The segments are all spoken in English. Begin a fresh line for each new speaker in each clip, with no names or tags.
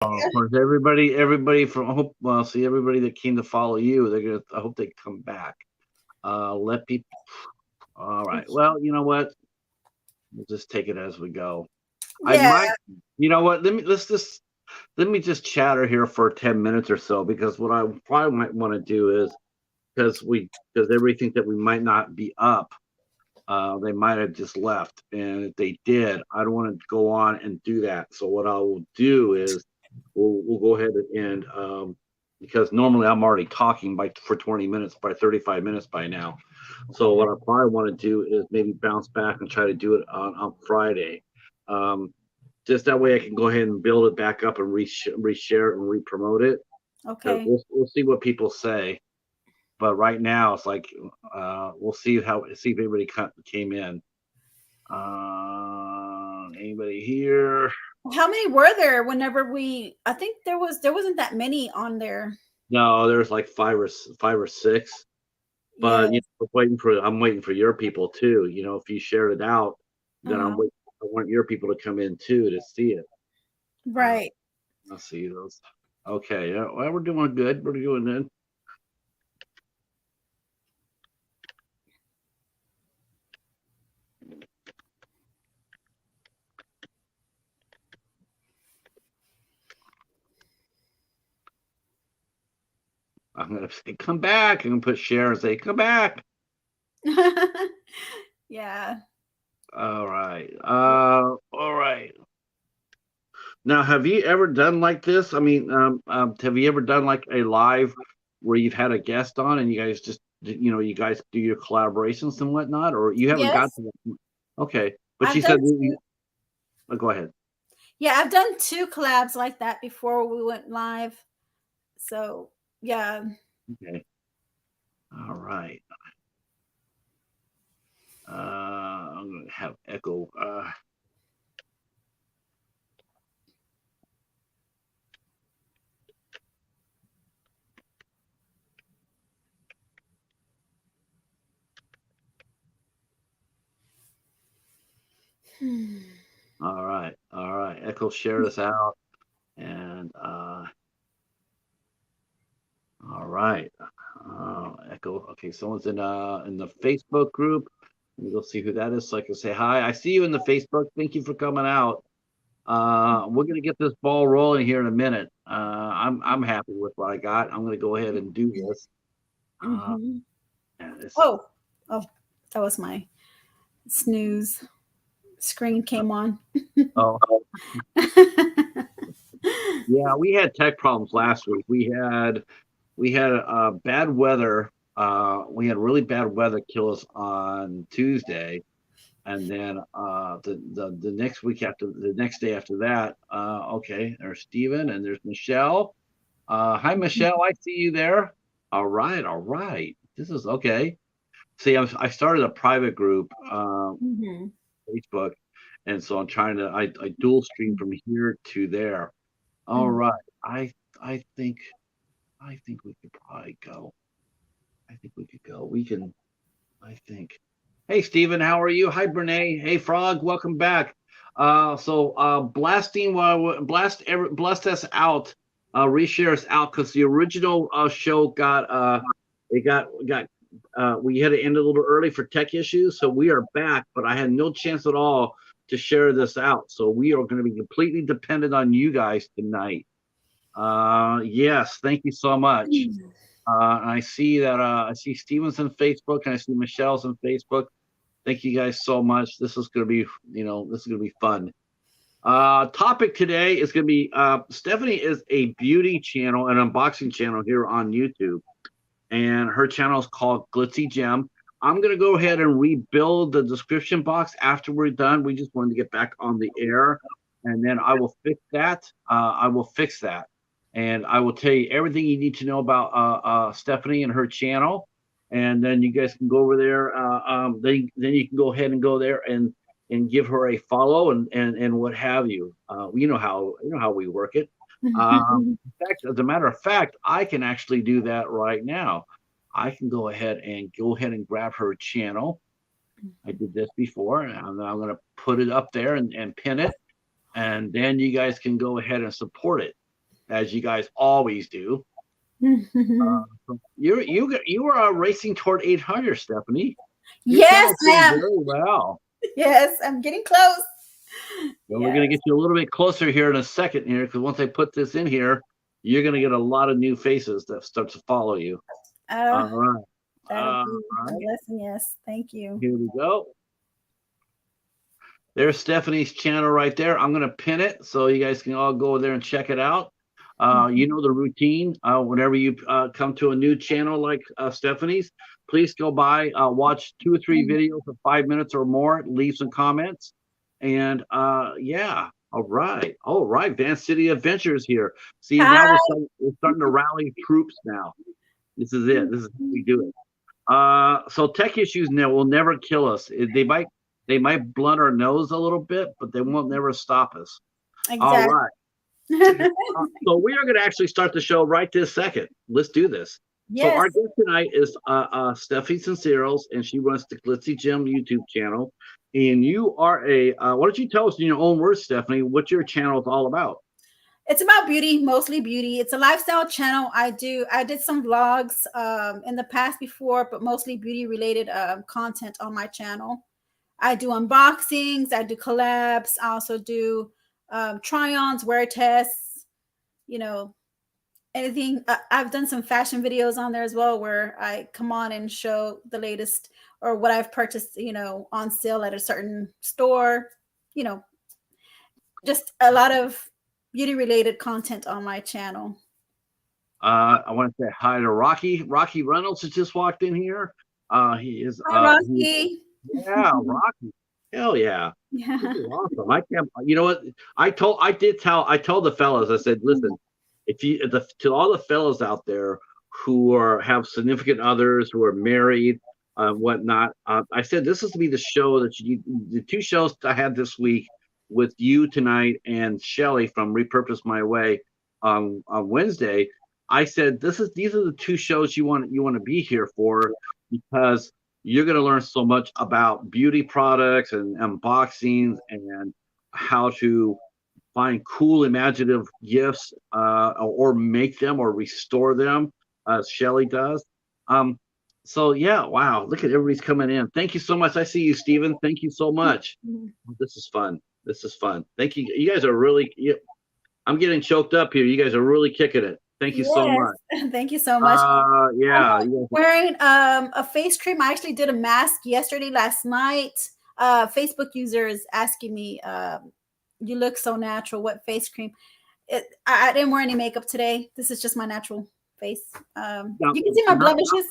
Of course, everybody from well, see everybody that came to follow you. I hope they come back. Let people. All right. Well, you know what? We'll just take it as we go. I
Yeah.
might. You know what? Let me just chatter here for 10 minutes or so because what I probably might want to do is because everybody thinks that we might not be up. They might have just left, and if they did, I don't want to go on and do that. So what I will do is we'll go ahead and because normally I'm already talking for 20 minutes, by 35 minutes by now. So what I probably want to do is maybe bounce back and try to do it on Friday. Um, just that way I can go ahead and build it back up and reshare it and re-promote it. Because
Okay.
we'll see what people say. But right now it's like we'll see if anybody came in. Anybody here?
How many were there whenever I think there wasn't that many on there.
No, there's like five or six. But
Yes.
I'm waiting for your people too. You know, if you shared it out, then
Uh-huh.
I want your people to come in too to see it. Uh,
Right.
I'll see those. Okay, well, we're doing good. We're doing good. I'm gonna say come back. I'm gonna put share and say come back.
Yeah.
All right. All right. Now, have you ever done like this? I mean, have you ever done like a live where you've had a guest on and you guys just, you guys do your collaborations and whatnot, or you haven't got
Yes.
to that? Okay, but
I've
she
done
said,
two.
go ahead.
Yeah, I've done two collabs like that before we went live. So yeah.
Okay, all right. I'm gonna have echo. All right. Echo, share this out, and all right. Echo. Okay, someone's in the Facebook group. Let me go see who that is so I can say hi. I see you in the Facebook. Thank you for coming out. We're gonna get this ball rolling here in a minute. I'm happy with what I got. I'm gonna go ahead and do this. Uh,
Mm-hmm.
and this
Oh, oh, that was my snooze screen came on.
oh yeah, we had tech problems last week. We had bad weather. We had really bad weather kill us on Tuesday, and then the next week after the next day after that. Okay, there's Steven and there's Michelle. Hi, Michelle. I see you there. All right, all right. This is okay. See, I started a private group,
Mm-hmm.
Facebook, and so I'm trying to I dual stream from here to there. All
Mm.
right. I I think I think we could probably go. I think we could go. We can. I think. Hey, Steven, how are you? Hi, Brene. Hey, Frog. Welcome back. Blasting blast us out. Reshare us out because the original show got it got we had to end a little early for tech issues, so we are back. But I had no chance at all to share this out, so we are going to be completely dependent on you guys tonight. Yes, thank you so much. I see that I see Steven's on Facebook and I see Michelle's on Facebook. Thank you guys so much. This is going to be, this is going to be fun. Topic today is going to be Stephanie is a beauty channel, an unboxing channel here on YouTube, and her channel is called Glitzzy Gem. I'm going to go ahead and rebuild the description box after we're done. We just wanted to get back on the air, and then I will fix that. And I will tell you everything you need to know about Stephanie and her channel. And then you guys can go over there. Then you can go ahead and go there and give her a follow and what have you. You know how we work it. In fact, as a matter of fact, I can actually do that right now. I can go ahead and grab her channel. I did this before, and I'm going to put it up there and pin it, and then you guys can go ahead and support it. as you guys always do. You are racing toward 800, Stephanie. Your
Yes,
channel's
I
doing
am.
very well.
Yes, I'm getting close.
And we're
Yes.
going to get you a little bit closer here in a second here, because once I put this in here, you're going to get a lot of new faces that start to follow you.
Uh,
All right.
that'll
All
be a
right.
blessing. Yes. Thank you.
Here we go. There's Stephanie's channel right there. I'm going to pin it so you guys can all go there and check it out. You know the routine. Whenever you come to a new channel like Stephanie's, please go by, watch 2 or 3 videos of 5 minutes or more, leave some comments. And yeah, all right. Van City Adventures here. See,
Hi.
now we're starting to rally troops now. This is it. This is how we do it. So tech issues will never kill us. They might blunt our nose a little bit, but they won't never stop us. All
Exactly.
right. So we are going to actually start the show right this second. Let's do this. So
Yes.
our guest tonight is Stephanie Cisneros, and she runs the Glitzzy Gem YouTube channel. And you are why don't you tell us in your own words, Stephanie, what your channel is all about?
It's about beauty, mostly beauty. It's a lifestyle channel. I did some vlogs in the past before, but mostly beauty related content on my channel. I do unboxings, I do collabs, I also do try-ons, wear tests, you know, anything. I've done some fashion videos on there as well, where I come on and show the latest or what I've purchased, on sale at a certain store, you know, just a lot of beauty related content on my channel.
I want to say hi to Rocky. Rocky Reynolds has just walked in here. He is
Hi, Rocky.
yeah, Rocky. Hell yeah.
Yeah.
This is awesome. I can't, you know what? I told the fellas, I said, listen, to all the fellas out there who have significant others, who are married, whatnot, I said, this is to be the show the 2 shows I had this week with you tonight and Shelly from Repurpose My Way on Wednesday. I said, these are the 2 shows you want to be here for, because you're going to learn so much about beauty products and unboxings and how to find cool, imaginative gifts, or make them or restore them, as Shelly does. So yeah, wow, look at everybody's coming in. Thank you so much. I see you, Stephen. Thank you so much. This is fun. Thank you. You guys are really. I'm getting choked up here. You guys are really kicking it. Thank you so much.
Thank you so much.
Yeah.
I'm wearing a face cream. I actually did a mask last night. Facebook user is asking me, you look so natural. What face cream? I didn't wear any makeup today. This is just my natural face. You can see my blemishes.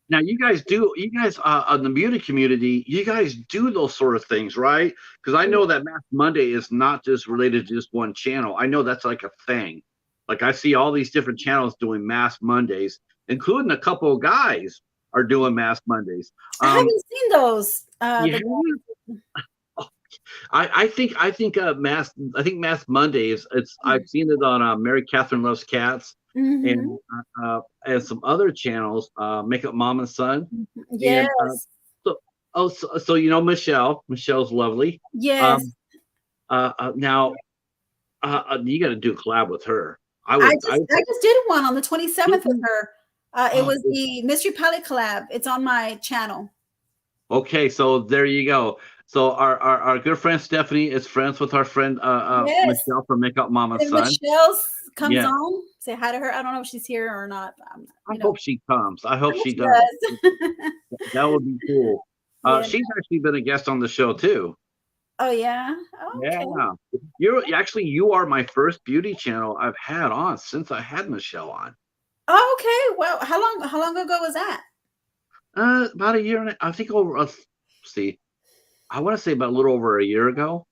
Now you guys in the beauty community, you guys do those sort of things, right? Because I know that Mask Monday is not just related to just one channel. I know that's like a thing. Like I see all these different channels doing Mask Mondays, including a couple of guys are doing Mask Mondays.
I haven't seen those.
I think Mask Mondays. I've seen it on Mary Catherine Loves Cats. And some other channels, Makeup Mom and Son.
Yes.
And, so you know Michele. Michelle's lovely.
Yes.
Now, you got to do a collab with her. I
just did one on the 27th with her. It was the Mystery Palette collab. It's on my channel.
Okay, so there you go. So our good friend Stephanie is friends with our friend Michele from Makeup Mom and Son.
Michelle comes on. Say hi to her. I don't know if she's here or not.
I hope she comes. I hope she does. That would be cool. She's actually been a guest on the show too.
Oh yeah.
Okay. Yeah. You are my first beauty channel I've had on since I had Michele on.
Oh, okay. Well, how long ago was that?
About a year and I think over. See, I want to say about a little over a year ago.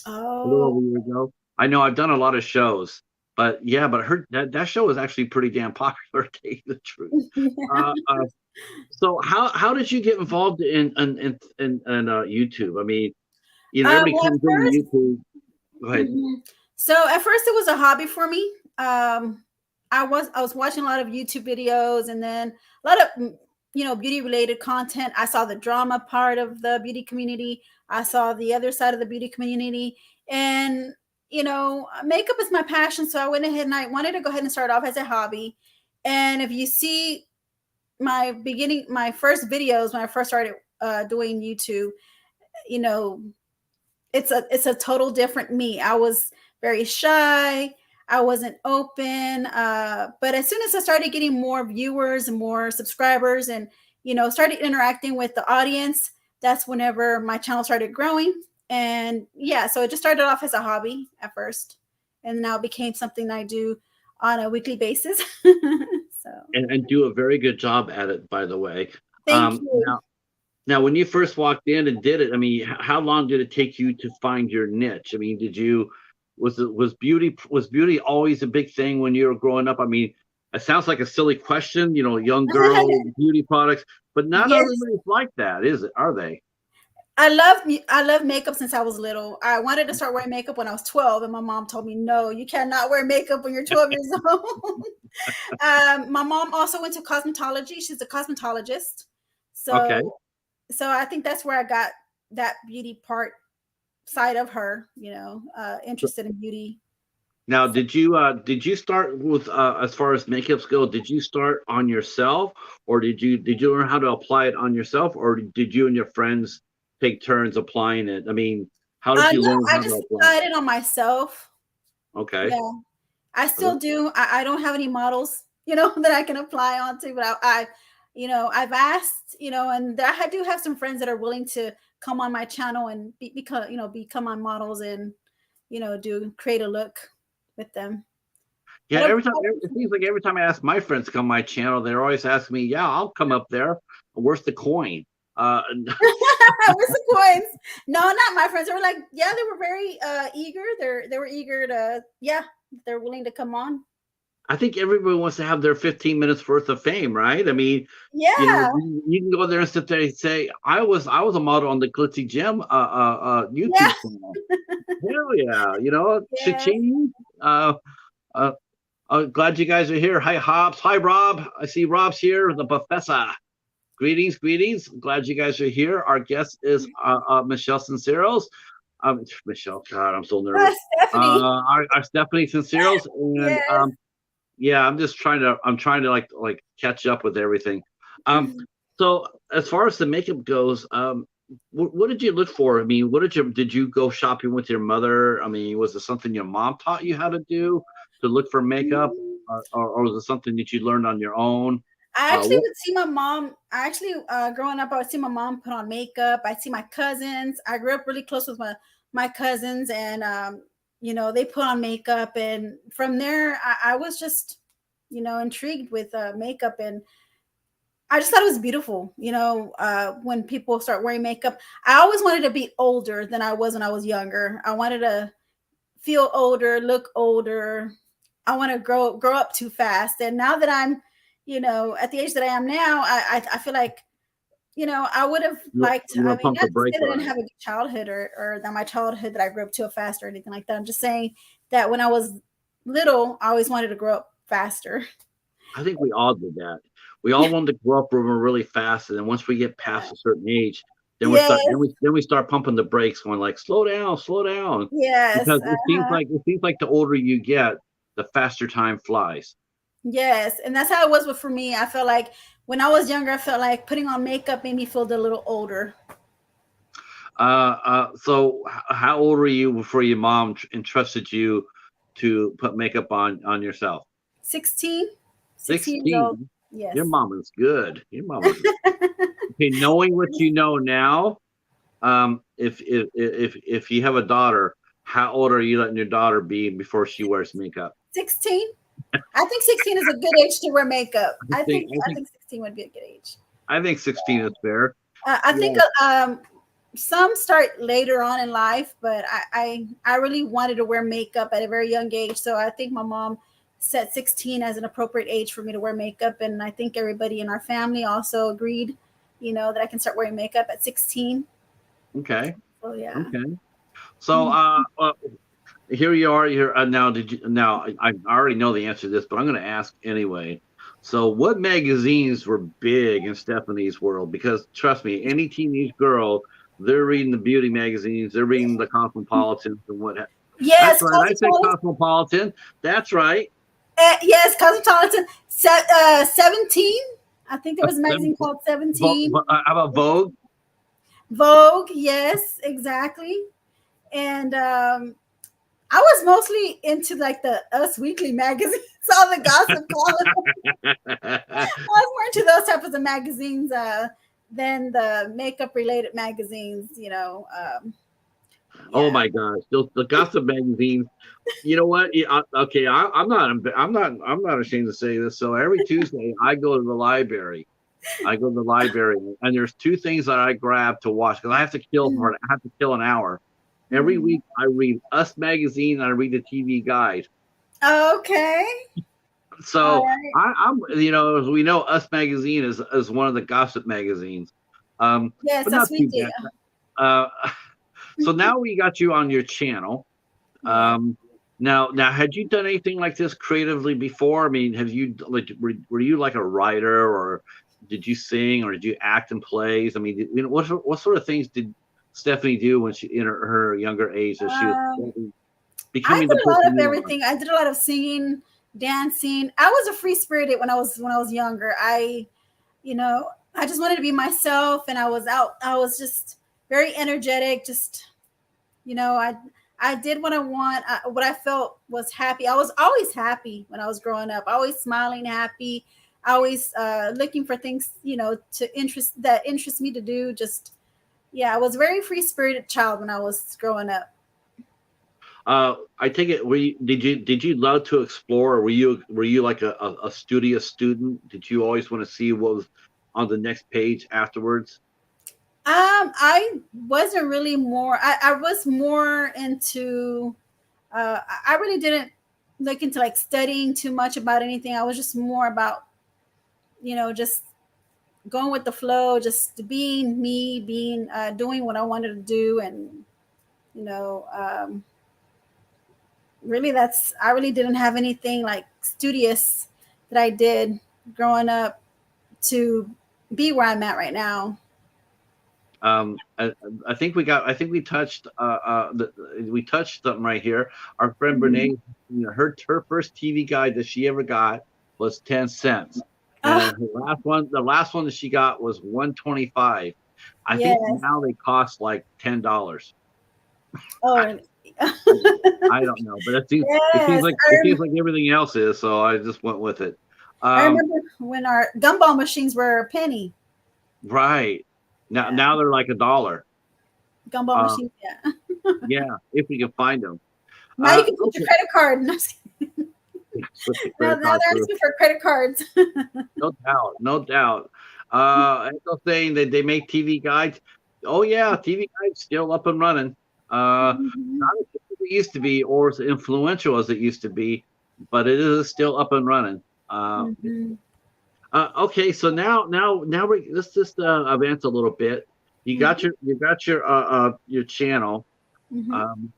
Oh.
A little over a year ago. I know I've done a lot of shows, but that show was actually pretty damn popular. To tell you the truth. So how did you get involved in YouTube? I mean, everybody comes into YouTube. Go ahead.
So at first it was a hobby for me. I was watching a lot of YouTube videos and then a lot of beauty related content. I saw the drama part of the beauty community. I saw the other side of the beauty community, and makeup is my passion. So I went ahead and I wanted to go ahead and start off as a hobby. And if you see my first videos when I first started doing YouTube, it's a total different me. I was very shy. I wasn't open. But as soon as I started getting more viewers and more subscribers and, started interacting with the audience, that's whenever my channel started growing. And yeah, so it just started off as a hobby at first. And now it became something I do on a weekly basis. So
and do a very good job at it, by the way.
thank you.
Now, when you first walked in and did it, I mean, how long did it take you to find your niche? I mean, was beauty always a big thing when you were growing up? I mean, it sounds like a silly question, young girl beauty products, but not
Yes.
everybody's like that, is it? Are they?
I love makeup since I was little. I wanted to start wearing makeup when I was 12, and my mom told me, no, you cannot wear makeup when you're 12 years old. My mom also went to cosmetology. She's a cosmetologist.
Okay.
So I think that's where I got that beauty part side of her, interested in beauty.
Now, did you start with as far as makeups go? Did you start on yourself, or did you learn how to apply it on yourself, or did you and your friends take turns applying it? I mean, how did you learn
I
how to
just
apply
applied it on myself.
Okay.
Yeah, I still do. I don't have any models, that I can apply onto, but I've asked, and I do have some friends that are willing to come on my channel and become my models and, create a look with them.
Yeah, it seems like every time I ask my friends to come on my channel, they're always asking me, "Yeah, I'll come up there. Where's the coin?"
Where's the coins? No, not my friends. They were like, yeah, they were very eager. They were eager to, they're willing to come on.
I think everybody wants to have their 15 minutes worth of fame, right? I mean,
Yeah,
you can go there and sit there and say, I was a model on the Glitzzy Gem YouTube
yeah,
channel. Hell yeah,
yes.
cha-ching. Glad you guys are here. Hi, Hobbs. Hi, Rob. I see Rob's here, the professor. Greetings, greetings. I'm glad you guys are here. Our guest is Michele Cisneros. Michele, God, I'm so nervous.
Stephanie.
Our Stephanie Cisneros, and
Yes.
yeah, I'm trying to like catch up with everything. So as far as the makeup goes, what did you look for? I mean, did you go shopping with your mother? I mean, was it something your mom taught you how to do to look for makeup, or was it something that you learned on your own?
I actually would see my mom. Growing up, I would see my mom put on makeup. I'd see my cousins. I grew up really close with my cousins, and they put on makeup. And from there, I was just, intrigued with makeup, and I just thought it was beautiful. When people start wearing makeup, I always wanted to be older than I was when I was younger. I wanted to feel older, look older. I want to grow up too fast. And now that I'm, at the age that I am now, I feel like, I would have liked.
You
I
want to
mean,
pump
not
the
to
brake
say that I
on
didn't
it.
have a good childhood or that my childhood that I grew up too fast or anything like that. I'm just saying that when I was little, I always wanted to grow up faster.
I think we all did that. We all wanted to grow up really fast, and then once we get past a certain age,
Yes,
then we start pumping the brakes, going like, slow down,
yes,
because it seems like the older you get, the faster time flies.
yes. And that's how it was for me. I felt like when I was younger, I felt like putting on makeup made me feel a little older.
So how old were you before your mom entrusted you to put makeup on yourself?
16, 16 years old.
16. Your
Yes.
mom is good. Your mom is okay. Knowing what you know now, if you have a daughter, how old are you letting your daughter be before she wears makeup?
16. I think 16 is a good age to wear makeup. I think 16 would be a good age.
I think 16 is fair.
I think some start later on in life, but I really wanted to wear makeup at a very young age. So I think my mom set 16 as an appropriate age for me to wear makeup. And I think everybody in our family also agreed, that I can start wearing makeup at 16.
Okay.
So yeah.
Okay. So here you are. Here now. I already know the answer to this, but I'm going to ask anyway. So, what magazines were big in Stephanie's world? Because trust me, any teenage girl, they're reading the beauty magazines, they're reading the Cosmopolitans and what. That's
Yes,
right. I said
Cosmopolitan.
Cosmopolitan. That's right.
Yes, Cosmopolitan. 17. I think there was a magazine called 17.
How about Vogue?
Vogue. Yes, exactly. And I was mostly into like the Us Weekly magazines, all the gossip column. I was more into those types of magazines than the makeup related magazines.
Oh
Yeah.
my gosh, the gossip magazines. You know what? Yeah, okay, I'm not ashamed to say this. So every Tuesday, I go to the library. I go to the library, and there's two things that I grab to watch because I have to kill an hour. Every
Mhm.
week, I read Us magazine and I read the TV Guide.
Okay. All
So
right.
as we know, Us magazine is one of the gossip magazines,
Yes,
but
Us
not too
Weekly.
bad. Uh, so now we got you on your channel.
Yeah.
Um, now, had you done anything like this creatively before? I mean, have you like were you like a writer, or did you sing, or did you act in plays? I mean, what sort of things did Stephanie do when she in her younger age as she was
Um, I
becoming the
did a lot
person
of
you are?
everything. I did a lot of singing, dancing. I was a free spirited when I was younger. I just wanted to be myself, and I was out. I was just very energetic. Just I did what I want. What I felt was happy. I was always happy when I was growing up. Always smiling, happy. Always looking for things that interest me to do. Just yeah, I was a very free spirited child when I was growing up.
I take it. Did you love to explore? Or were you like a studious student? Did you always want to see what was on the next page afterwards?
I wasn't really more. I was more into. I really didn't look into like studying too much about anything. I was just more about just going with the flow, just being me, being doing what I wanted to do, and you know, um, really that's I really didn't have anything like studious that I did growing up to be where I'm at right now.
I, I think we touched we touched something right here. Our friend
Mhm.
Renee, her first TV guide that she ever got was 10 cents,
Oh,
and the last one that she got was 125. I think
yes.
now they cost like $10.
Oh,
I,
really?
I don't know, but
Yes.
it seems like everything else is, so I just went with it.
I
Um,
remember when our gumball machines were a penny.
right.
Yeah,
Now they're like $1.
gumball
Uh,
machines. Yeah.
yeah, if we can find them.
Now you can put your
Okay.
credit card. No,
Put the
now
credit card
they're
through.
asking for credit cards.
No doubt, no doubt. And they're saying that they make TV guides. Oh yeah, TV guides still up and running.
Mhm,
Not as big as it used to be, or as influential as it used to be, but it is still up and running.
mhm,
Okay, so now let's just advance a little bit.
mhm,
You got your channel.
mhm,
Um,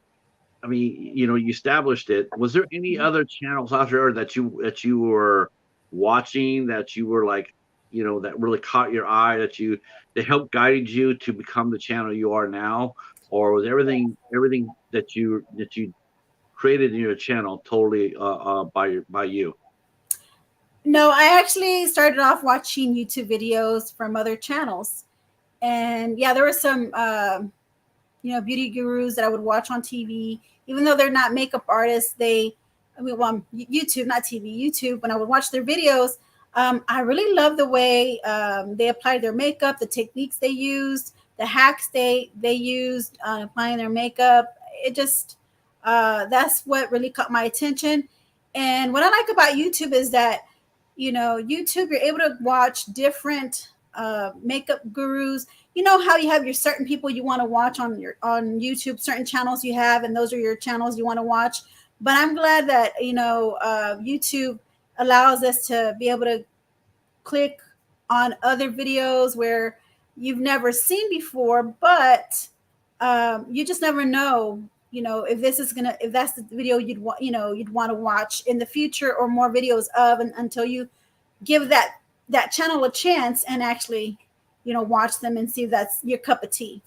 I mean, you established it. Was there any
mhm.
other channels out there that you were watching that you were like, that really caught your eye that helped guided you to become the channel you are now, or was everything that you created in your channel totally by you?
No, I actually started off watching YouTube videos from other channels, and yeah, there were some beauty gurus that I would watch on TV, even though they're not makeup artists. YouTube, not TV, YouTube. When I would watch their videos, I really love the way they applied their makeup, the techniques they used, the hacks they used on applying their makeup. It just that's what really caught my attention. And what I like about YouTube is that YouTube, you're able to watch different makeup gurus. You know how you have your certain people you want to watch on YouTube, certain channels you have, and those are your channels you want to watch. But I'm glad that YouTube allows us to be able to click on other videos where you've never seen before, but you just never know. If that's the video you'd want to watch in the future, or more videos of, and until you give that channel a chance and actually watch them and see if that's your cup of tea.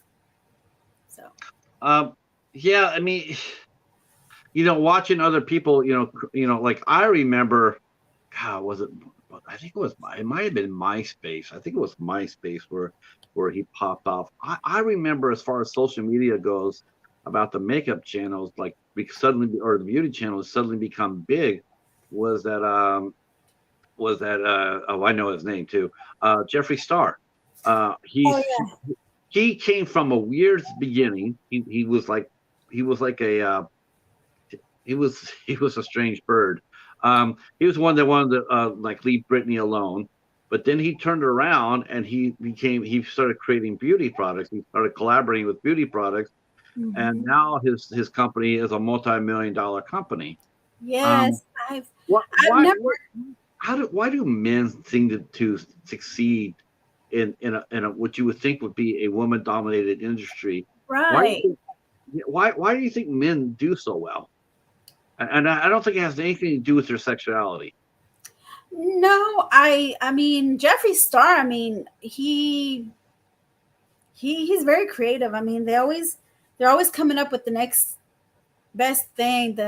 So
Um, yeah, I mean. watching other people, like I remember, God, was it? I think it might have been MySpace. I think it was MySpace where he popped off. I remember as far as social media goes about the makeup channels, like suddenly, or the beauty channels suddenly become big. Was that oh, I know his name too, Jeffree Star.
Oh
He came from a weird beginning. He was like a he was a strange bird. He was one that wanted to like leave Britney alone, but then he turned around and he started creating beauty products. He started collaborating with beauty products, and
yeah.
now his company is a multi-million-dollar company. Um,
Yes, I've
why
never.
what why do men seem to succeed in a what you would think would be a woman dominated industry? Why do you
Right.
think why do you think men do so well? And I don't think it has anything to do with their sexuality.
No, I mean Jeffree Star, I mean, he's very creative. I mean, they're always coming up with the next best thing,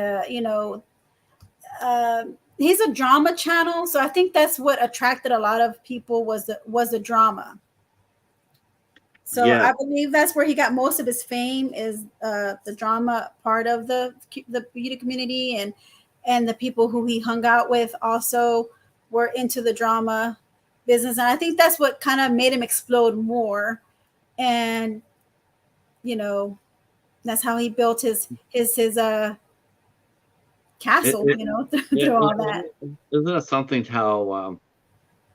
he's a drama channel, so I think that's what attracted a lot of people was the drama. So
Yeah,
I believe that's where he got most of his fame, is the drama part of the beauty community, and the people who he hung out with also were into the drama business, and I think that's what kind of made him explode more. And you know that's how he built his
it,
castle,
it,
through all that.
isn't it something how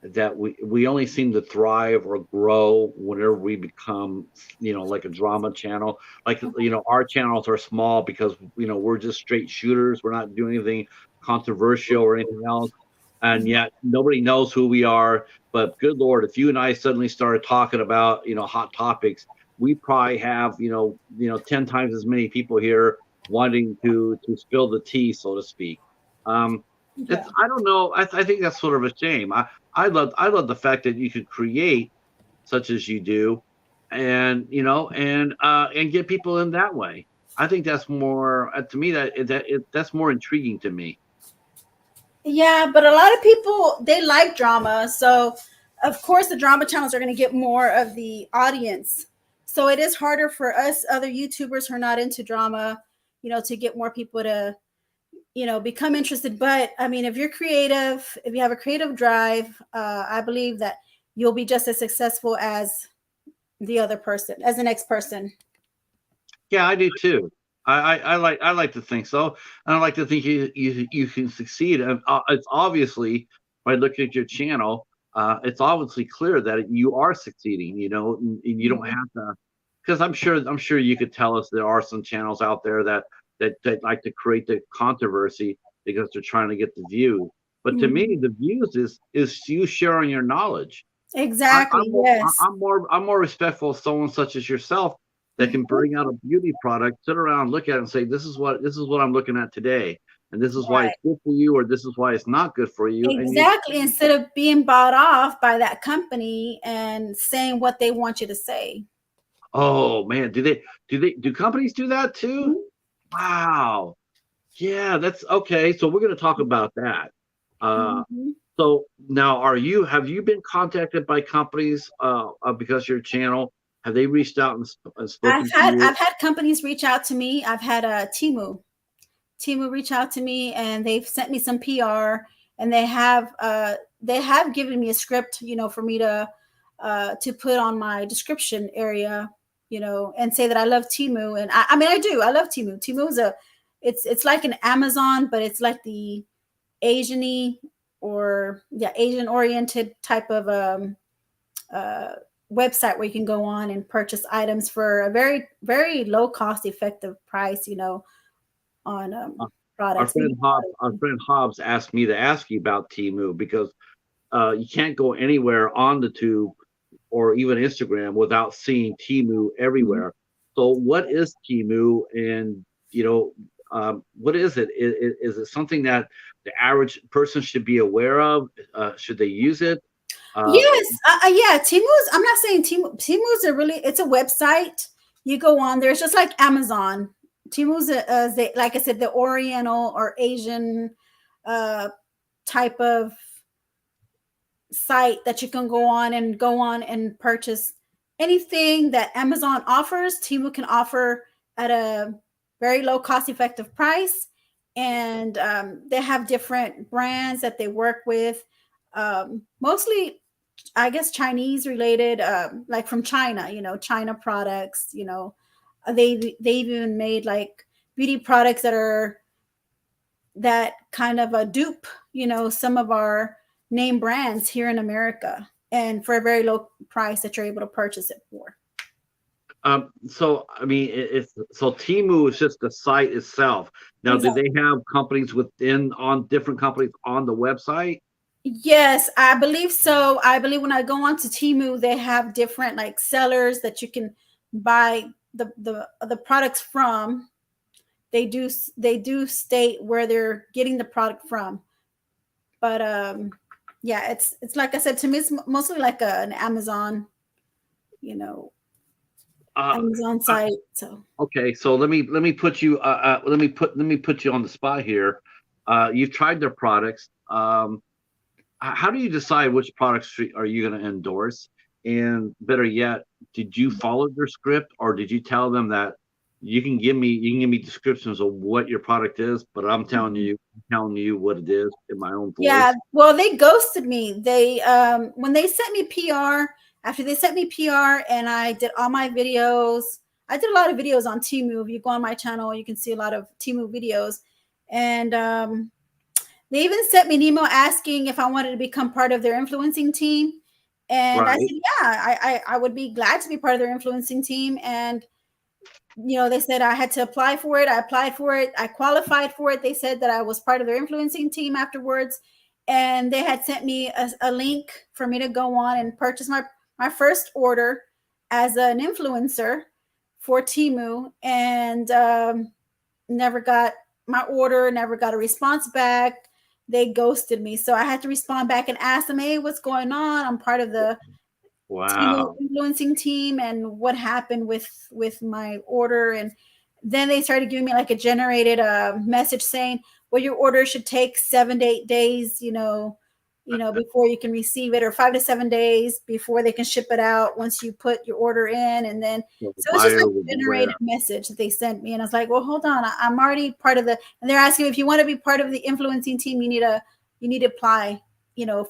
that we only seem to thrive or grow whenever we become like a drama channel. Like our channels are small because we're just straight shooters. We're not doing anything controversial or anything else, and yet nobody knows who we are. But good Lord, if you and I suddenly started talking about hot topics, we probably have 10 times as many people here wanting to spill the tea, so to speak. um
Yeah.
it's I don't know. I think that's sort of a shame. I love the fact that you could create such as you do, and and get people in that way. I think that's more to me that's more intriguing to me.
Yeah, but a lot of people, they like drama. So, of course, the drama channels are going to get more of the audience. So, it is harder for us other YouTubers who are not into drama, to get more people to, become interested. But I mean, if you're creative, if you have a creative drive, I believe that you'll be just as successful as the other person, as the next person.
Yeah, I do too. I like to think so, and I like to think you can succeed. And it's obviously by looking at your channel, it's obviously clear that you are succeeding. And you don't
Mhm.
have to, because I'm sure you could tell us there are some channels out there that like to create the controversy because they're trying to get the views. But to me,
Mhm.
the views is you sharing your knowledge. I,
Exactly.
I'm more,
Yes.
I'm more respectful of someone such as yourself that can
Mhm.
bring out a beauty product, sit around, look at it, and say, this is what I'm looking at today, and this is why it's
Right.
good for you, or this is why it's not good for you, and you.
Exactly. Instead of being bought off by that company and saying what they want you to say.
Oh man, do companies do that too?
Mhm.
Wow. Yeah, that's okay. So we're going to talk about that. Uh,
Mhm.
so now, have you been contacted by companies because your channel? Have they reached out and
I've
spoken to
had
you?
I've had companies reach out to me. I've had a Timu reach out to me, and they've sent me some PR, and they have given me a script, for me to put on my description area, and say that I love Timu. And I mean, I do. I love Timu. Timu is it's like an Amazon, but it's like the Asian-y, or yeah, Asian oriented type of uh, website where you can go on and purchase items for a very, very low cost effective price, on
Uh, our
products.
friend Hobbs asked me to ask you about Timu because you can't go anywhere on the tube or even Instagram without seeing Timu
Mhm.
everywhere. So what is Timu, and what is it? Is it something that the average person should be aware of? Should they use it? Uh,
Yes, yeah. Timu's. I'm not saying Timu's it's a website. You go on there. It's just like Amazon. Timu's like I said, the Oriental or Asian type of site that you can go on and purchase anything that Amazon offers. Timu can offer at a very low cost effective price, and they have different brands that they work with, mostly I guess Chinese related, like from China, China products. They've even made like beauty products that kind of a dupe, some of our name brands here in America, and for a very low price that you're able to purchase it for.
So I mean, so Temu is just the site itself. Now,
Exactly.
do they have companies on different companies on the website?
Yes, I believe so. I believe when I go on to Temu, they have different like sellers that you can buy the products from. They do state where they're getting the product from, but yeah, it's like I said, to me it's mostly like an Amazon, you know Amazon
Uh,
site. So
okay, so let me put you let me put you on the spot here. You've tried their products. How do you decide which products are you going to endorse? And better yet, did you follow their script, or did you tell them that you can give me descriptions of what your product is, but I'm telling you what it is in my own
yeah,
voice?
well, they ghosted me. They when they sent me PR, after they sent me PR and I did all my videos. I did a lot of videos on Temu. If you go on my channel, you can see a lot of Temu videos. And they even sent me an email asking if I wanted to become part of their influencing team. And I said,
Right.
yeah, I would be glad to be part of their influencing team. And they said I had to apply for it. I applied for it. I qualified for it. They said that I was part of their influencing team afterwards. And they had sent me a link for me to go on and purchase my first order as an influencer for Temu. And never got my order, never got a response back. They ghosted me. So I had to respond back and ask them, hey, what's going on? I'm part of the Temu
Wow.
influencing team, and what happened with my order. And then they started giving me like a generated message saying, well, your order should take 7 to 8 days, before you can receive it, or 5 to 7 days before they can ship it out once you put your order in. And then
So the
so it's just like
buyer will
a generated
beware.
message that they sent me. And I was like, well, hold on, I'm already part of and they're asking if you want to be part of the influencing team, you need to apply,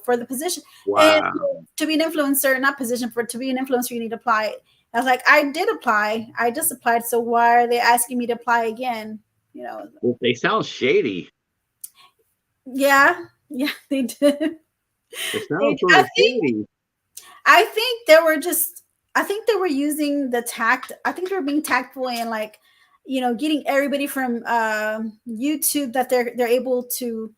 for the position. And
Wow.
to be an influencer, not position, for to be an influencer, you need to apply. I was like, I did apply. I just applied. So why are they asking me to apply again? You know,
Well, they sound shady.
yeah, yeah, they did.
It sounds sort
I
of
think
shady.
I think they were just I think they were using the tact. I think they were being tactful and like, getting everybody from YouTube that they're able to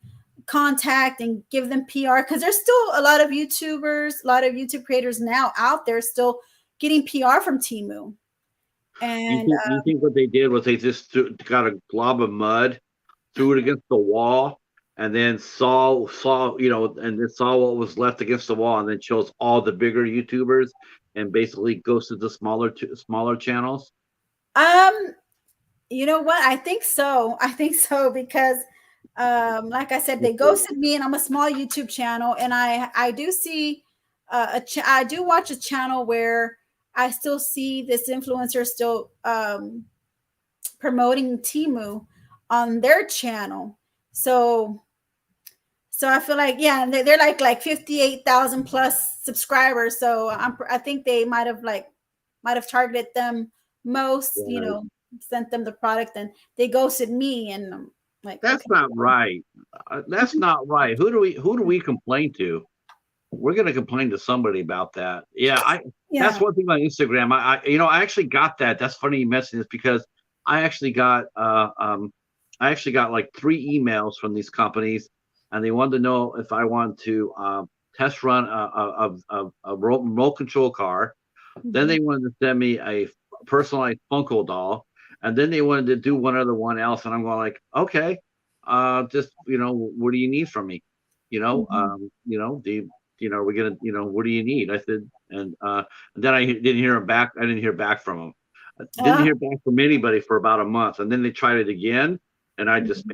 contact and give them PR, because there's still a lot of YouTubers, a lot of YouTube creators now out there still getting PR from Timu.
You
And
think you think what they did was they just got a glob of mud, threw it against the wall, and then saw what was left against the wall, and then chose all the bigger YouTubers and basically ghosted the smaller channels.
um you know what? I think so. I think so because like I said, they ghosted me, and I'm a small YouTube channel, and I do see I do watch a channel where I still see this influencer still promoting Timu on their channel. So I feel like, yeah, and they're like 58,000 plus subscribers. So I think they might have targeted them most,
Right.
sent them the product, and they ghosted me, and I'm like,
That's
okay.
not right. That's not right. Who do we complain to? We're going to complain to somebody about that. Yeah, that's
Yeah.
one thing on Instagram. I actually got that. That's funny you mentioned this because I actually got like 3 emails from these companies, and they wanted to know if I wanted to test run a remote control car. Then
Mhm.
they wanted to send me a personalized Funko doll, and then they wanted to do one else, and I'm going like, okay, just what do you need from me?
Mhm.
Do we're gonna, what do you need? I said, and then I didn't hear back. I didn't hear back from them. Didn't hear back from anybody for about a month, and then they tried it again, and I just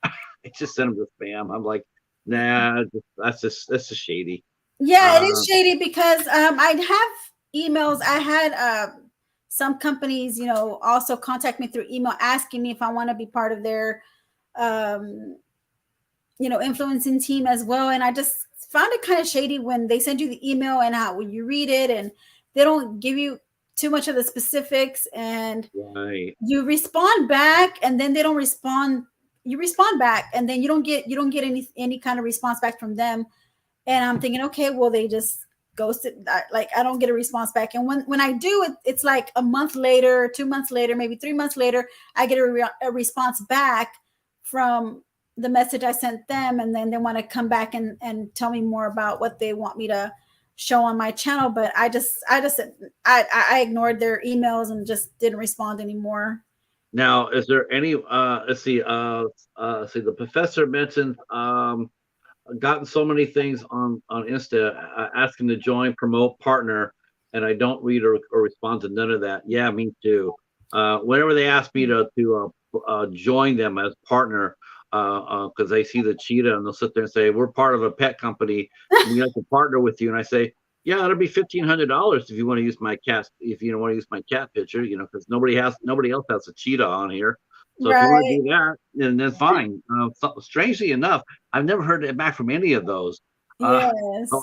I just sent them to spam. I'm like, nah, that's just shady.
Yeah, it is shady because I'd have emails. I had some companies, also contact me through email asking me if I want to be part of their um, influencing team as well. And I just found it kind of shady when they send you the email and when you read it and they don't give you too much of the specifics, and
Right.
you respond back and then they don't respond. You respond back and then you don't get any kind of response back from them. And I'm thinking, okay, well, they just ghosted. Like, I don't get a response back. And when I do it, it's like a month later, 2 months later, maybe 3 months later, I get a response back from the message I sent them. And then they want to come back and tell me more about what they want me to show on my channel. But I ignored their emails and just didn't respond anymore.
Now, is there any? Let's see. See, the professor mentioned gotten so many things on Insta asking to join, promote, partner, and I don't read or respond to none of that. Yeah, me too. Whenever they ask me to join them as partner, because they see the cheetah and they'll sit there and say, "We're part of a pet company, and we have to partner with you," and I say, "Yeah, it'll be $1,500 if you want to use my cat. If you don't want to use my cat picture, because nobody else has a cheetah on here." So if you want to do that, then fine. Strangely enough, I've never heard it back from any of those.
Yes.
So,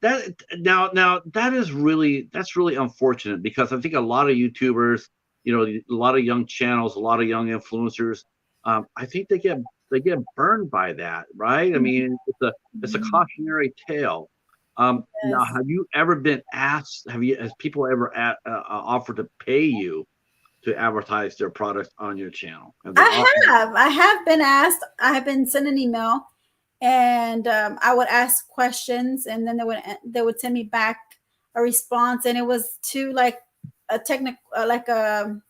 that now that's really unfortunate, because I think a lot of YouTubers, a lot of young channels, a lot of young influencers, I think they get burned by that, right? I mean, it's a cautionary tale. Now, have you ever been asked? Has people ever offered to pay you to advertise their product on your channel?
I have been asked. I have been sent an email, and I would ask questions, and then they would send me back a response, and it was to like a technical, like a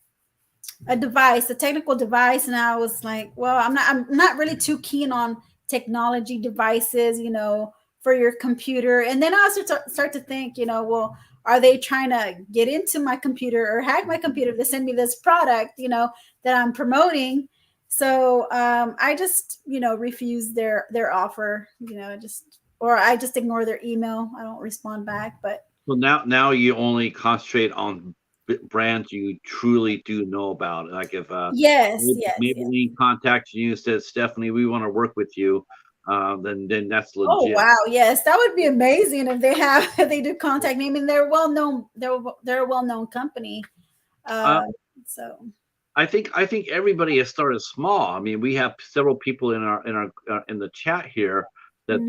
technical device, and I was like, well, I'm not really too keen on technology devices, for your computer. And then I also start to think, well, are they trying to get into my computer or hack my computer to send me this product, that I'm promoting? So I just, refuse their offer, or I just ignore their email. I don't respond back. But
so now you only concentrate on brands you truly do know about. Like if
yes.
Maybelline contacts you and says, "Stephanie, we want to work with you," then that's legit.
Oh wow, yes, that would be amazing if they do contact me. I mean, they're well known. They're a well known company. So
I think everybody has started small. I mean, we have several people in in the chat here that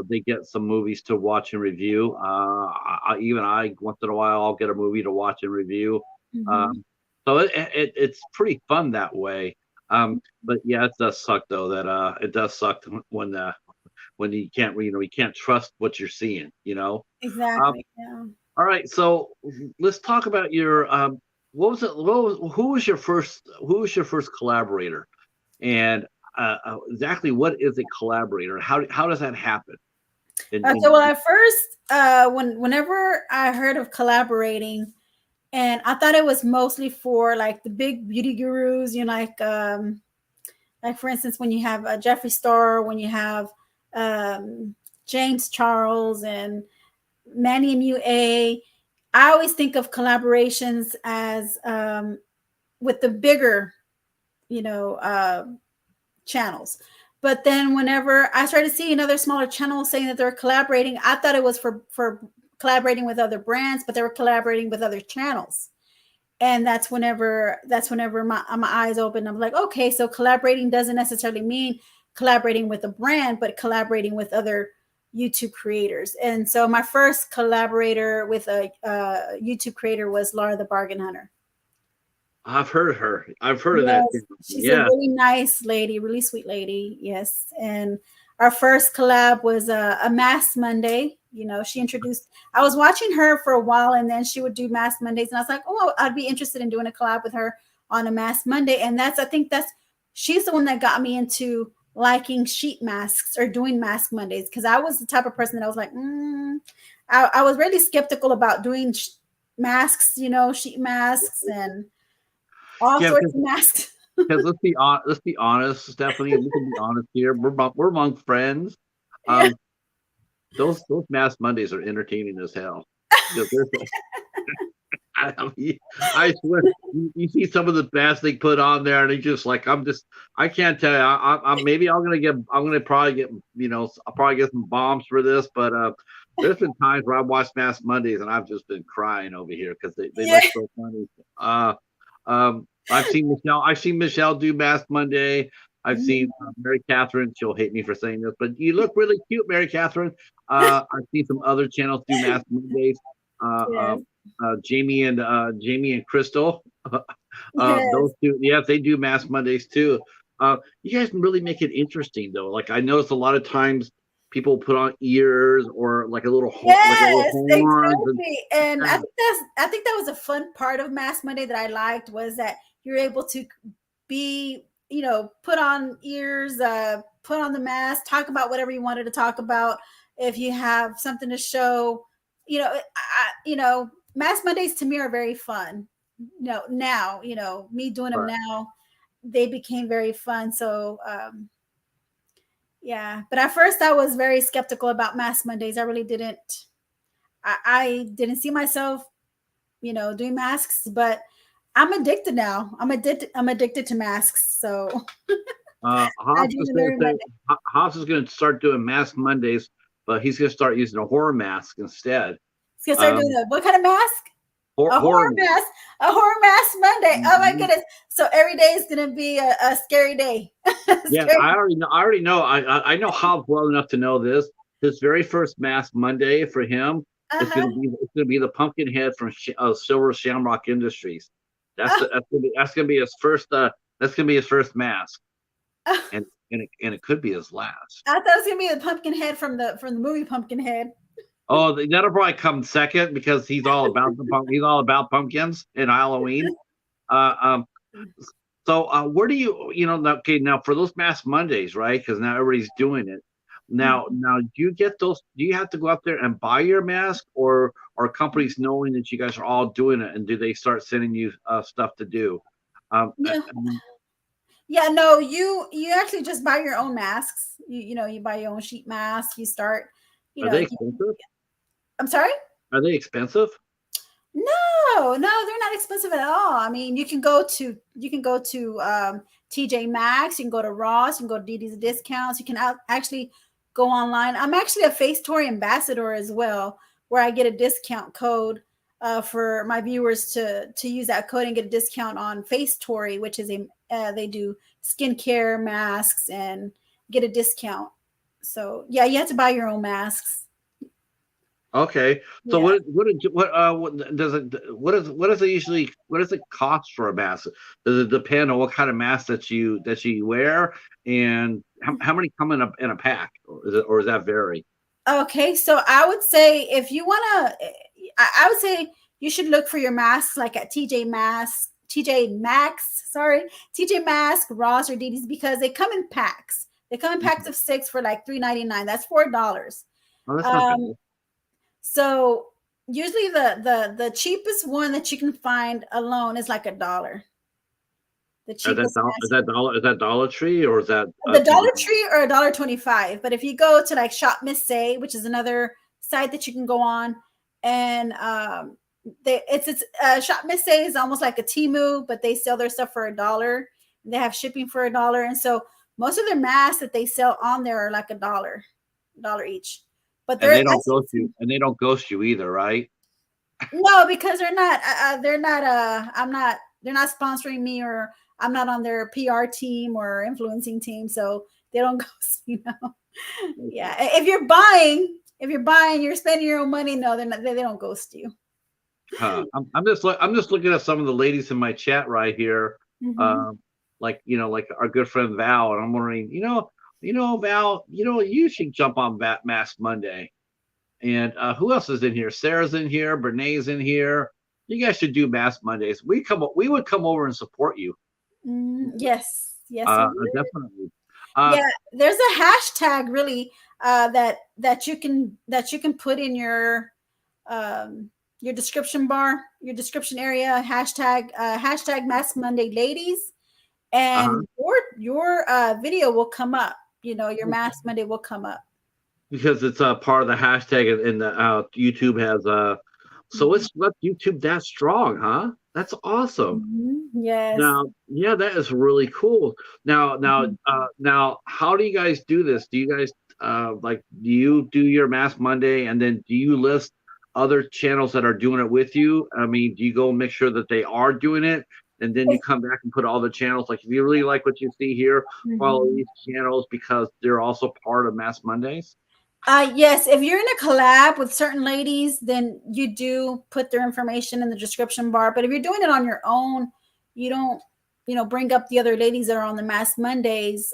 they get some movies to watch and review. Even I once in a while I'll get a movie to watch and review. So it's pretty fun that way. But yeah, it does suck though that it does suck when you can't trust what you're seeing.
exactly. Yeah.
All right, so let's talk about your who was your first collaborator, and exactly what is a collaborator? How does that happen?
Okay, well, at first, whenever I heard of collaborating, and I thought it was mostly for like the big beauty gurus, like for instance, when you have Jeffree Star, when you have James Charles and Manny MUA, I always think of collaborations as with the bigger, channels. But then whenever I started seeing other smaller channels saying that they're collaborating, I thought it was for collaborating with other brands, but they were collaborating with other channels. And that's whenever my eyes open. I'm like, okay, so collaborating doesn't necessarily mean collaborating with a brand, but collaborating with other YouTube creators. And so my first collaborator with a YouTube creator was Laura the Bargain Hunter.
I've heard of her. I've heard of that.
She's a really nice lady, really sweet lady. Yes. And our first collab was a Mask Monday. She introduced, I was watching her for a while, and then she would do Mask Mondays. And I was like, oh, I'd be interested in doing a collab with her on a Mask Monday. And she's the one that got me into liking sheet masks or doing Mask Mondays. Cause I was the type of person that I was like, I was really skeptical about doing masks, sheet masks and all
Yeah,
sorts of masks.
because let's be honest, Stephanie. We can be honest here. We're among friends.
Yeah.
Um, those Mask Mondays are entertaining as hell. Because there's I mean, I swear, you see some of the masks they put on there, and they just like I can't tell you. I'm maybe I'm gonna probably get I'll probably get some bombs for this, but there's been times where I've watched Mask Mondays and I've just been crying over here because they
Yeah.
look so funny. I've seen Michelle do Mask Monday. I've seen Mary Catherine. She'll hate me for saying this, but you look really cute, Mary Catherine. I've seen some other channels do Mask Mondays. Uh,
Yes.
um, Jamie and Crystal.
Yes.
Those two, yes, they do Mask Mondays too. You guys can really make it interesting though. Like I noticed a lot of times people put on ears or like a little
Yes,
horns
exactly. And
and
I think that was a fun part of Mask Monday that I liked was that you're able to be, put on ears, put on the mask, talk about whatever you wanted to talk about. If you have something to show, Mask Mondays to me are very fun. Now, me doing them
right.
now, they became very fun. So, yeah, but at first I was very skeptical about Mask Mondays. I really didn't. I didn't see myself, doing masks, but I'm addicted now. I'm addicted to masks. So I
Hobbs
do
is
them
going
every
to
Monday.
Hobbs is going to start doing Mask Mondays, but he's going to start using a horror mask instead.
Let's start doing
Um,
that. What kind of mask? A
horror
horror mask. A horror mask Monday. Oh my
mask.
goodness! So every day is gonna be a scary day.
Yeah,
Scary.
I already know. I know Hobbs well enough to know this. His very first Mask Monday for him is
Uh-huh.
it's going to be the pumpkin head from Silver Shamrock Industries. That's going to be his first. That's going to be his first mask,
I
and it could be his last.
thought it was gonna be the pumpkin head from the movie Pumpkinhead.
Oh, that'll probably come second because he's all about he's all about pumpkins and Halloween. Uh, um, So where do okay, now for those Mask Mondays, right? Because now everybody's doing it. Now, do you get those? Do you have to go out there and buy your mask, or are companies knowing that you guys are all doing it, and do they start sending you stuff to do?
No. Yeah, no, you actually just buy your own masks. You buy your own sheet mask. You start,
Are they expensive?
I'm sorry?
Are they expensive?
No, they're not expensive at all. I mean, you can go to TJ Maxx, you can go to Ross, you can go to DD's Discounts. You can actually go online. I'm actually a Face Tory ambassador as well, where I get a discount code for my viewers to use that code and get a discount on Face Tory, which is they do skincare masks and get a discount. So yeah, you have to buy your own masks.
Okay. So
Yeah.
what does it cost for a mask? Does it depend on what kind of mask that you wear, and how many come in a pack, or does that vary?
Okay, so I would say if you want to, I would say you should look for your masks like at TJ Maxx, sorry, TJ Maxx, Ross, or DD's because they come in packs. They come in packs of 6 for like $3.99. That's $4.
Oh, that's not bad.
Um, so usually the cheapest one that you can find alone is like $1. The cheapest mask.
Is that Dollar Tree or is that
The Dollar Tree or $1.25. But if you go to like Shop Miss Say, which is another site that you can go on, and it's Shop Miss Say is almost like a Temu, but they sell their stuff for $1. They have shipping for $1, and so most of their masks that they sell on there are like $1, each. But
and they don't ghost you, either, right?
No, because they're not sponsoring me, or I'm not on their PR team or influencing team, so they don't ghost me. Yeah, if you're buying, you're spending your own money. No, they don't ghost you.
I'm just looking at some of the ladies in my chat right here, like our good friend Val, and I'm wondering, Val, you should jump on Mask Monday. And who else is in here? Sarah's in here. Bernae's in here. You guys should do Mask Mondays. We would come over and support you.
Yes,
Definitely.
Yeah, there's a hashtag really that you can put in your your description bar, your description area, hashtag Mask Monday Ladies,
Uh-huh.
and your video will come up. You know, your Mask Monday will come up.
Because it's a part of the hashtag, and the YouTube has so
Mhm.
it's left YouTube that strong, huh? That's awesome.
Yes.
Now, yeah, that is really cool.
Mhm.
Now, how do you guys do this? Do you guys like do you do your Mask Monday, and then do you list other channels that are doing it with you? I mean, do you go make sure that they are doing it, and then you come back and put all the channels? Like, if you really like what you see here, follow
Mhm.
these channels because they're also part of Mask Mondays.
Yes, if you're in a collab with certain ladies, then you do put their information in the description bar. But if you're doing it on your own, you don't, bring up the other ladies that are on the Mask Mondays.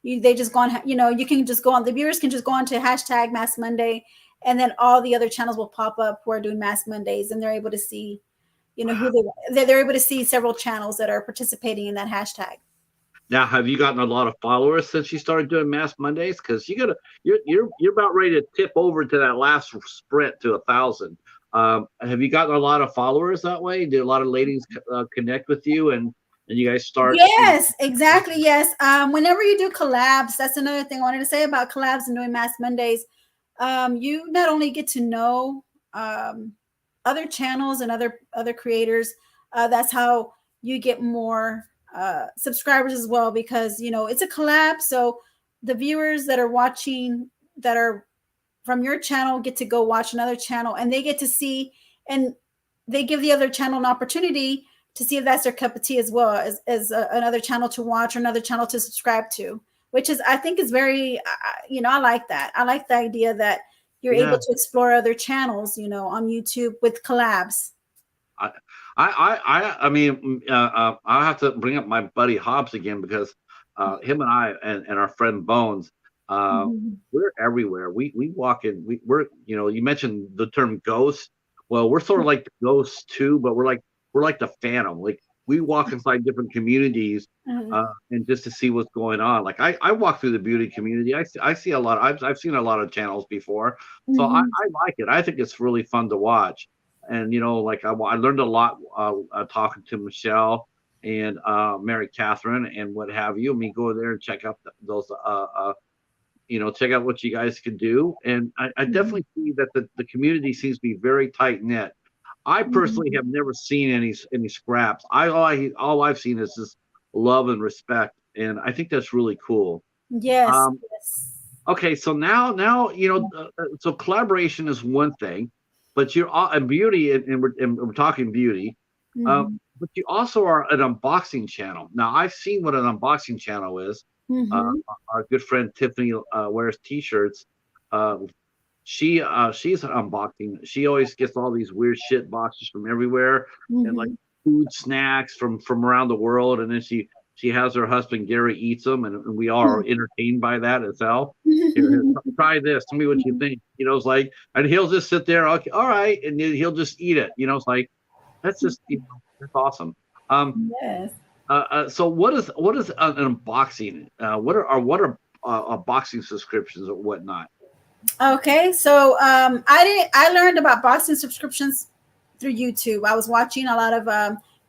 They just go on, you can just go on, the viewers can just go on to hashtag Mask Monday, and then all the other channels will pop up who are doing Mask Mondays, and they're able to see, who they're able to see several channels that are participating in that hashtag.
Now, have you gotten a lot of followers since you started doing Mask Mondays? Because you're about ready to tip over to that last sprint to 1,000. Have you gotten a lot of followers that way? Did a lot of ladies connect with you, and you guys start?
Yes, exactly. Yes. Whenever you do collabs, that's another thing I wanted to say about collabs and doing Mask Mondays. You not only get to know other channels and other creators. That's how you get more subscribers as well, because it's a collab. So the viewers that are watching, that are from your channel, get to go watch another channel, and they get to see, and they give the other channel an opportunity to see if that's their cup of tea, as well as another channel to watch or another channel to subscribe to, which is, I think, is very, I like that. I like the idea that you're able
Yeah,
to explore other channels, on YouTube with collabs.
I, I mean, I have to bring up my buddy Hobbs again because him and I and our friend Bones, uh,
Mhm.
we're everywhere. We walk in. We're you mentioned the term ghost. Well, we're sort of like the ghosts too, but we're like the phantom. Like, we walk inside different communities.
Mhm.
And just to see what's going on. Like, I walk through the beauty community. I see a lot. I've seen a lot of channels before, so
Mhm.
I like it. I think it's really fun to watch. And like, I learned a lot talking to Michele and Mary Catherine and what have you. I mean, go there and check out those check out what you guys can do. And I
Mhm.
definitely see that the community seems to be very tight knit. I personally
Mhm.
have never seen any scraps. All I've seen is just love and respect, and I think that's really cool.
Yes.
Um,
Yes.
okay, so now so collaboration is one thing, but you're all and beauty, and we're talking beauty,
Mhm.
but you also are an unboxing channel. Now, I've seen what an unboxing channel is. Uh,
Mhm.
our good friend Tiffany wears T-shirts. Uh, she's an unboxing. She always gets all these weird shit boxes from everywhere, and like
Mhm.
food snacks from around the world, and then she has her husband Gary eats them, and we all are entertained by that as hell. Here, try this. Tell me what you think. It's like, and he'll just sit there. Okay, all right, and then he'll just eat it. It's like, that's just that's awesome. Um,
Yes.
so what is an unboxing? What are boxing subscriptions or whatnot?
Okay, so I learned about boxing subscriptions through YouTube. I was watching a lot of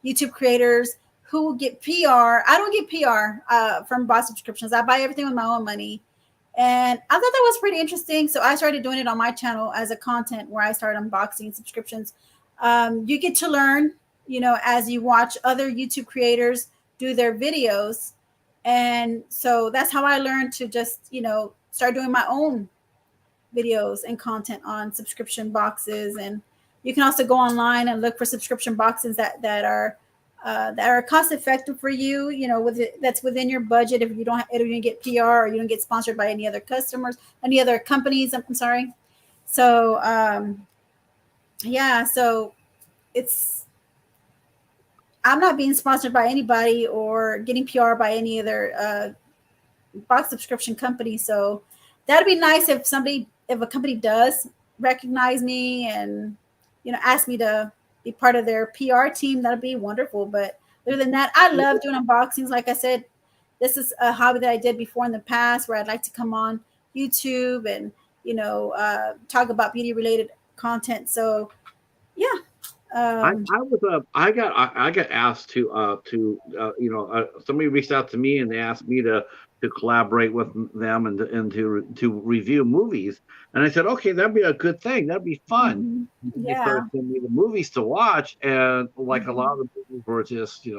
YouTube creators who get PR. I don't get PR from box subscriptions. I buy everything with my own money, and I thought that was pretty interesting. So I started doing it on my channel as a content where I started unboxing subscriptions. You get to learn, as you watch other YouTube creators do their videos, and so that's how I learned to just start doing my own videos and content on subscription boxes. And you can also go online and look for subscription boxes that are cost effective for you, that's within your budget. If you don't get PR, or you don't get sponsored by any other customers, any other companies, I'm sorry. So yeah, so it's I'm not being sponsored by anybody or getting PR by any other box subscription company. So that'd be nice if a company does recognize me and ask me to be part of their PR team. That'd be wonderful. But other than that, I love doing unboxings. Like I said, this is a hobby that I did before in the past, where I'd like to come on YouTube and talk about beauty related content. So
I got asked somebody reached out to me and they asked me to collaborate with them and to review movies, and I said, okay, that'd be a good thing, that'd be fun. They
Yeah.
started sending me the movies to watch, and like a lot
Mhm.
of the movies were just it's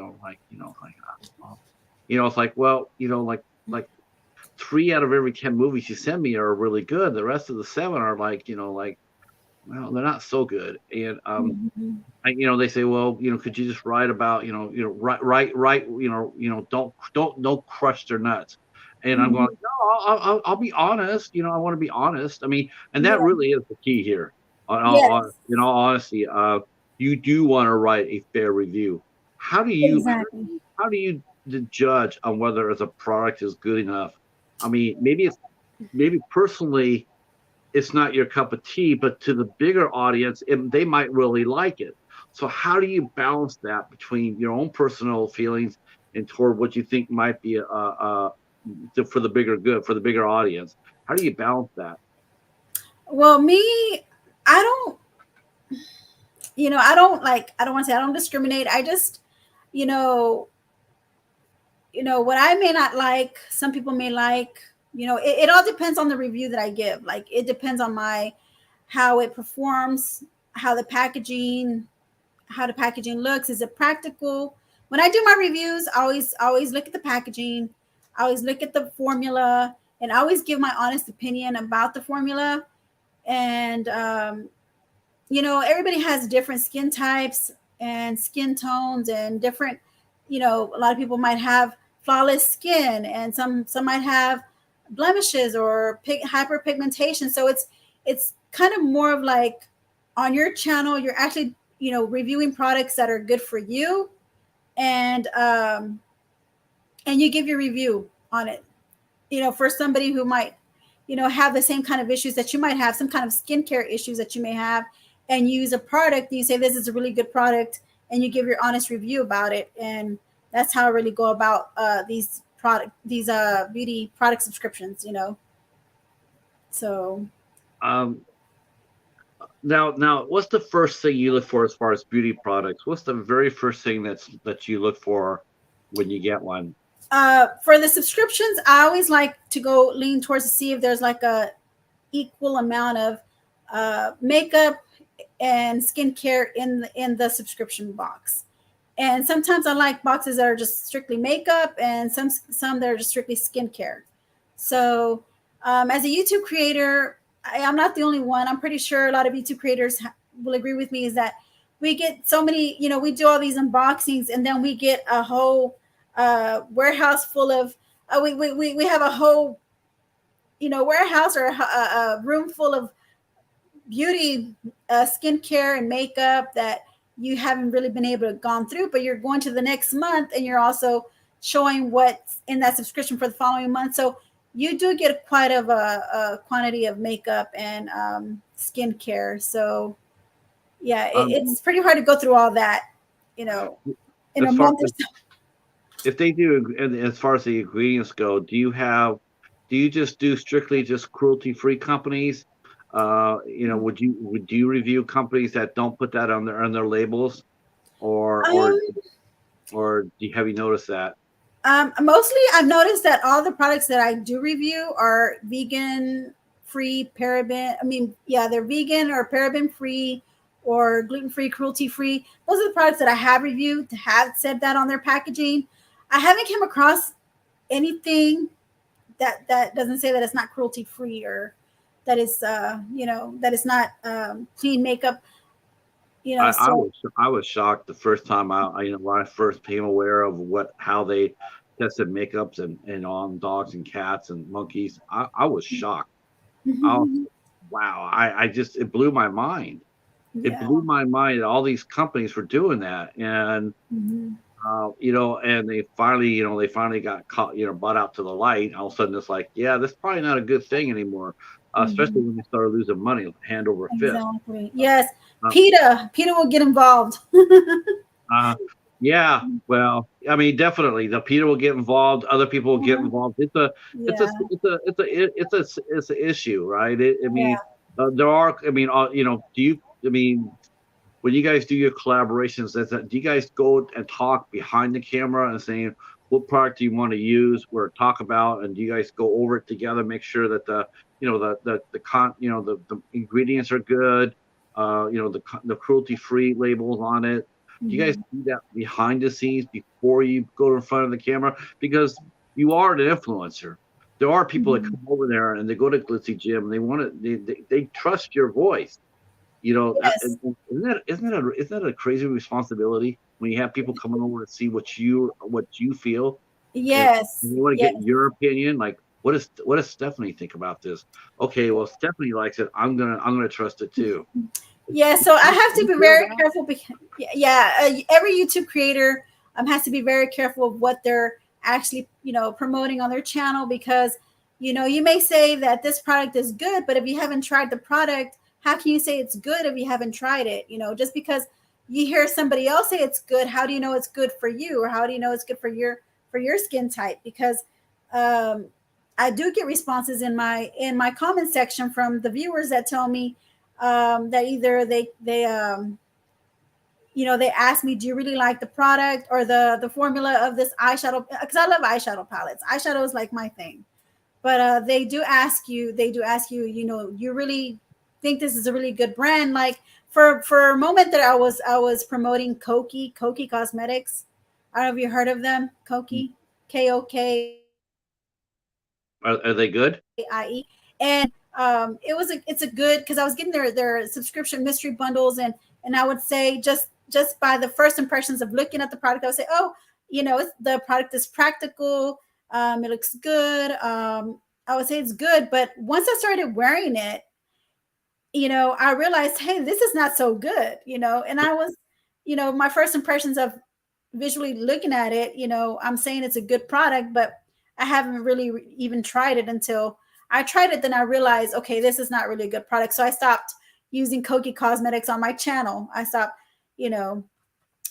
like, well, like 3 out of every 10 movies you send me are really good. The rest of the 7 are like, well, they're not so good. And
Mhm.
they say, well, could you just write about, write, don't crush their nuts. And I'm going,
Mhm.
no, I'll be honest. I want to be honest. I mean, and that
Yeah.
really is the key here.
Yes.
In all honesty, you do want to write a fair review. How do you,
Exactly.
how do you judge on whether a product is good enough? I mean, maybe personally, it's not your cup of tea, but to the bigger audience, they might really like it. So how do you balance that between your own personal feelings and toward what you think might be for the bigger good, for the bigger audience? How do you balance that?
Well, me, I don't, I don't like, I don't want to say I don't discriminate. I just, you know, what I may not like, some people may like, it all depends on the review that I give. Like it depends on how it performs, how the packaging, looks. Is it practical? When I do my reviews, I always look at the packaging. I always look at the formula, and I always give my honest opinion about the formula. And everybody has different skin types and skin tones and different. A lot of people might have flawless skin, and some might have blemishes or hyperpigmentation. So it's kind of more of like, on your channel you're actually reviewing products that are good for you, and you give your review on it, for somebody who might have the same kind of issues that you might have, some kind of skincare issues that you may have, and use a product, and you say this is a really good product, and you give your honest review about it. And that's how I really go about these beauty product subscriptions. So
Um, now, what's the first thing you look for as far as beauty products? What's the very first thing that you look for when you get one?
for the subscriptions, I always like to go lean towards to see if there's like a equal amount of makeup and skincare in the subscription box. And sometimes I like boxes that are just strictly makeup, and some that are just strictly skincare. So as a YouTube creator, I'm not the only one. I'm pretty sure a lot of YouTube creators will agree with me, is that we get so many, we do all these unboxings, and then we get a whole warehouse full of, we have a whole, warehouse or a room full of beauty, skincare and makeup that you haven't really been able to gone through, but you're going to the next month, and you're also showing what's in that subscription for the following month. So you do get quite of a quantity of makeup and skincare. So yeah,
Um,
it's pretty hard to go through all that, you know, in a
as far
month or so.
if they do, and as far as the ingredients go, do you just do strictly just cruelty-free companies? Would you review companies that don't put that on their labels, or or
Um,
or have you noticed that?
Mostly, I've noticed that all the products that I do review are vegan free, paraben. I mean, yeah, they're vegan or paraben free or gluten free, cruelty free. Those are the products that I have reviewed to have said that on their packaging. I haven't come across anything that doesn't say that it's not cruelty free, or that is that it's not clean makeup. So
I was shocked the first time when I first became aware of how they tested makeups and on dogs and cats and monkeys. I was shocked. I was, wow, I just it blew my mind. It
yeah.
blew my mind that all these companies were doing that, and
Mhm.
and they finally got caught, brought out to the light. All of a sudden, it's like, yeah, that's probably not a good thing anymore, especially
Mhm.
when they started losing money hand over fist.
Exactly. Yes.
Uh,
PETA will get involved.
uh, yeah, well, I mean, definitely, the PETA will get involved. Other people will get
Uh-huh.
involved. It's a,
Yeah.
it's an issue, right? I
Yeah.
mean, there are. I mean, do you? I mean, when you guys do your collaborations, do you guys go and talk behind the camera and saying what product do you want to use or talk about, and do you guys go over it together, make sure that the ingredients are good, the cruelty free labels on it. Do you guys
Mhm.
do that behind the scenes before you go in front of the camera? Because you are an influencer. There are people that
Mhm.
come over there and they go to Glitzzy Gym and they want to they trust your voice.
Yes.
Isn't that a crazy responsibility when you have people coming over to see what you feel, and
Yes.
you want to
Yes.
get your opinion? Like, what does Stephanie think about this? Okay, well, Stephanie likes it. I'm gonna trust it too.
Yeah, so I have to
You
be
feel
very
that?
careful. Yeah, every YouTube creator has to be very careful of what they're actually, promoting on their channel, because, you may say that this product is good, but if you haven't tried the product, how can you say it's good if you haven't tried it? Just because you hear somebody else say it's good, how do you know it's good for you, or how do you know it's good for your skin type? Because um, I do get responses in my comment section from the viewers that tell me that either they ask me, do you really like the product or the formula of this eyeshadow? Because I love eyeshadow palettes. Eyeshadow is like my thing. But they do ask you, you really think this is a really good brand? Like, for a moment that I was promoting Koki Cosmetics. I don't know if you heard of them. Koki,
Are they good?
KOKIE. And it's a good, because I was getting their subscription mystery bundles, and I would say, just by the first impressions of looking at the product, I would say, oh, the product is practical. It looks good. I would say it's good, but once I started wearing it, I realized, hey, this is not so good. And I was, my first impressions of visually looking at it, I'm saying it's a good product, but I haven't really even tried it until I tried it. Then I realized, okay, this is not really a good product. So I stopped using Koki Cosmetics on my channel. I stopped, you know,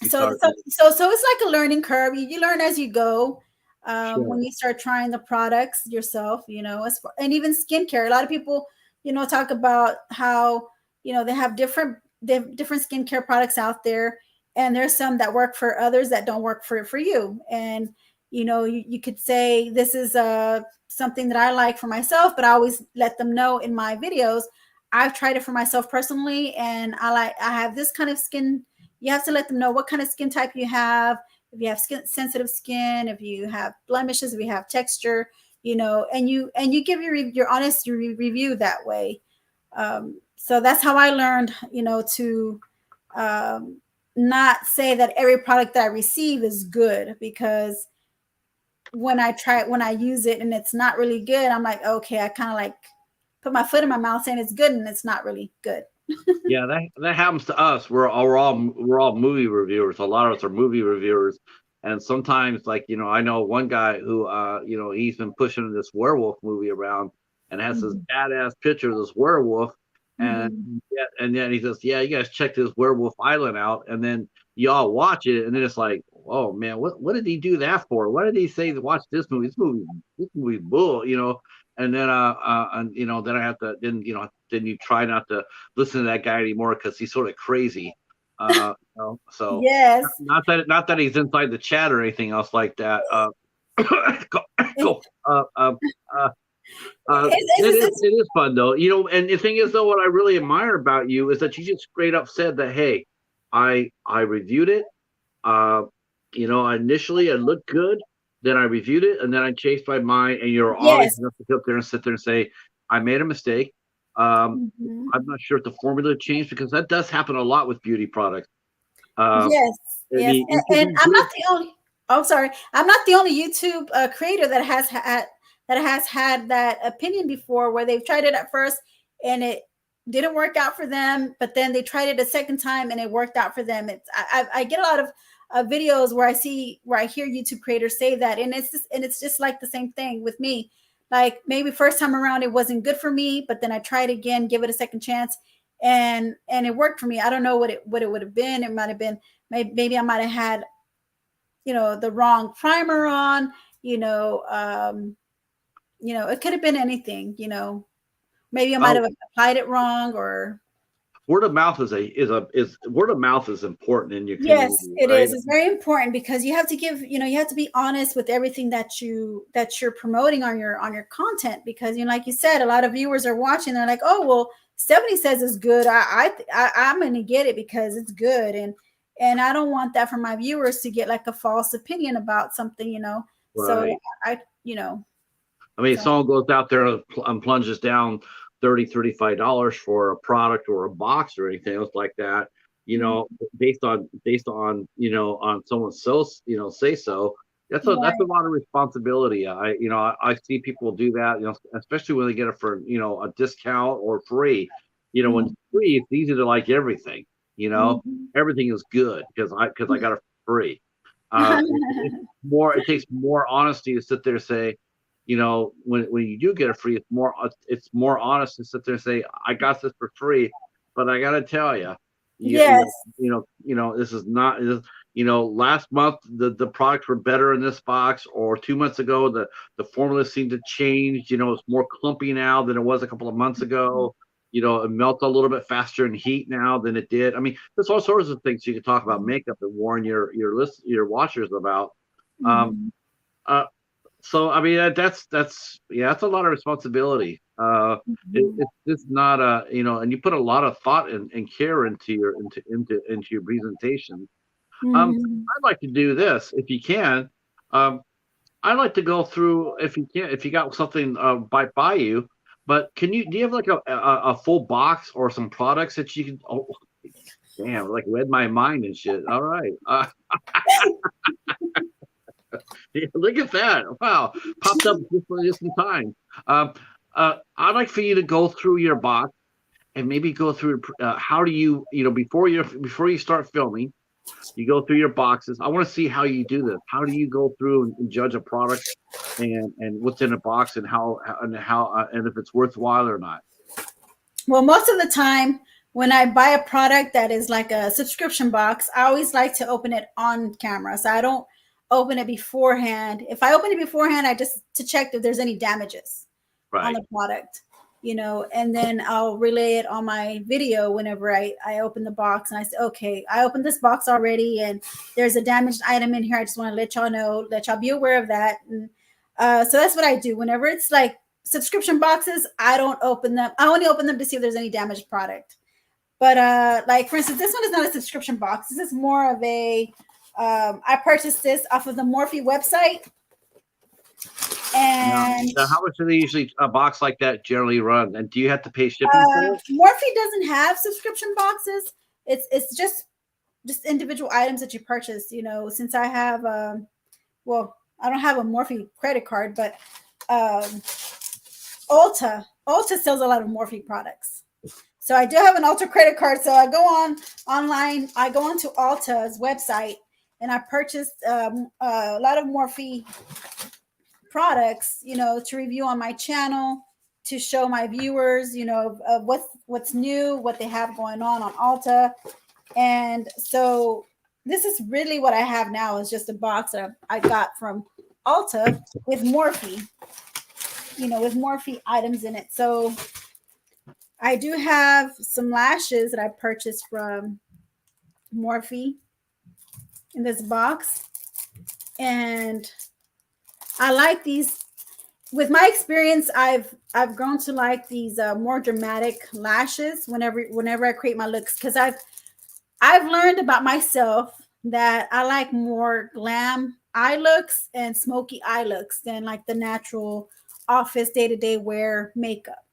You
so
start
so so it's like a learning curve. You learn as you go.
Sure.
When you start trying the products yourself, and even skincare. A lot of people, talk about how they have different skincare products out there, and there's some that work for others that don't work for you. And you could say, this is something that I like for myself, but I always let them know in my videos, I've tried it for myself personally, and I have this kind of skin. You have to let them know what kind of skin type you have, if you have sensitive skin, if you have blemishes, if you have texture, and you give your honest review that way. So that's how I learned, to um, not say that every product that I receive is good, because when I use it and it's not really good, I'm like, okay, I kind of like put my foot in my mouth saying it's good and it's not really good.
Yeah, that happens to us. We're all movie reviewers. A lot of us are movie reviewers, and sometimes, like, I know one guy who he's been pushing this werewolf movie around, and has this
Mhm.
badass picture of this werewolf, and
Mhm.
yeah, and then he says, yeah, you guys check this Werewolf Island out, and then y'all watch it, and then it's like, oh man, what did he do that for? Why did he say to watch this movie? This movie's bull. And then then I have to then you try not to listen to that guy anymore because he's sort of crazy. So
Yes.
not that he's inside the chat or anything else like that. Go. Uh, it is fun though, and the thing is though, what I really admire about you is that you just straight up said that, hey, I reviewed it. Uh, initially it looked good, then I reviewed it, and then I changed my mind. And you're honest
Yes.
enough to sit there and say, I made a mistake. Um,
Mhm.
I'm not sure if the formula changed, because that does happen a lot with beauty products. Uh,
Yes.
I
Yes.
mean,
And,
it could
and
be
I'm
good.
not the only. Oh, sorry. I'm not the only YouTube creator that has had that opinion before, where they've tried it at first and it didn't work out for them, but then they tried it a second time and it worked out for them. I get a lot of videos where I hear YouTube creators say that, and it's just like the same thing with me. Like, maybe first time around it wasn't good for me, but then I tried again, give it a second chance, and it worked for me. I don't know what it would have been. It might have been, maybe I might have had the wrong primer on. It could have been anything. Maybe I might
Oh,
have applied it wrong, or
word of mouth is word of mouth is important in your
Yes,
community,
it
right?
is. It's very important because you have to give, you have to be honest with everything that you're promoting on your content, because like you said, a lot of viewers are watching. They're like, oh well, Stephanie says it's good. I'm gonna get it because it's good, and I don't want that for my viewers to get like a false opinion about something. So
Right.
I you know
I mean,
so
someone goes out there and plunges down $30, $35 for a product or a box or anything else like that,
mhm,
based on on someone's say so. That's a
right.
lot of responsibility. I see people do that, especially when they get it for a discount or free. When
Mhm,
it's free, it's easy to like everything.
mhm.
Everything is good because I got it for free. It takes more honesty to sit there and say, when you do get it free, it's more honest to sit there and say, I got this for free, but I gotta tell you,
Yes.
this is not. Last month the products were better in this box, or 2 months ago the formula seemed to change. It's more clumpy now than it was a couple of months ago. It melts a little bit faster in heat now than it did. I mean, there's all sorts of things you can talk about makeup and warn your watchers about. Um,
Mhm,
uh, so I mean that's a lot of responsibility.
mhm,
It's just not and you put a lot of thought and care into your presentation.
mhm.
I'd like to do this if you can. Um, I'd like to go through if you got something by you. But do you have like a full box or some products that you can? Oh, damn! Like read my mind and shit. All right. Yeah, look at that. Wow. Popped up just in time. Um, I'd like for you to go through your box and maybe go through how do before you start filming, you go through your boxes. I want to see how you do this. How do you go through and judge a product and what's in a box and and if it's worthwhile or not?
Well, most of the time when I buy a product that is like a subscription box, I always like to open it on camera. So I don't open it beforehand. If I open it beforehand, I just to check if there's any damages on
Right.
the product, and then I'll relay it on my video whenever I open the box and I say, okay, I opened this box already and there's a damaged item in here. I just want to let y'all know, let y'all be aware of that. And so that's what I do. Whenever it's like subscription boxes, I don't open them. I only open them to see if there's any damaged product. But like for instance, this one is not a subscription box. This is more of a I purchased this off of the Morphe website. And
Now, how much do they usually a box like that generally run? And do you have to pay shipping for it?
Morphe doesn't have subscription boxes. It's just individual items that you purchase. Since I have well, I don't have a Morphe credit card, but um, Ulta sells a lot of Morphe products. So I do have an Ulta credit card. So I go online. I go onto Ulta's website and I purchased a lot of Morphe products, to review on my channel, to show my viewers, of what's new, what they have going on Ulta. And so this is really what I have now is just a box that I got from Ulta with Morphe, with Morphe items in it. So I do have some lashes that I purchased from Morphe in this box. And I like these. With my experience, I've grown to like these more dramatic lashes whenever I create my looks, because I've learned about myself that I like more glam eye looks and smoky eye looks than like the natural office day-to-day wear makeup.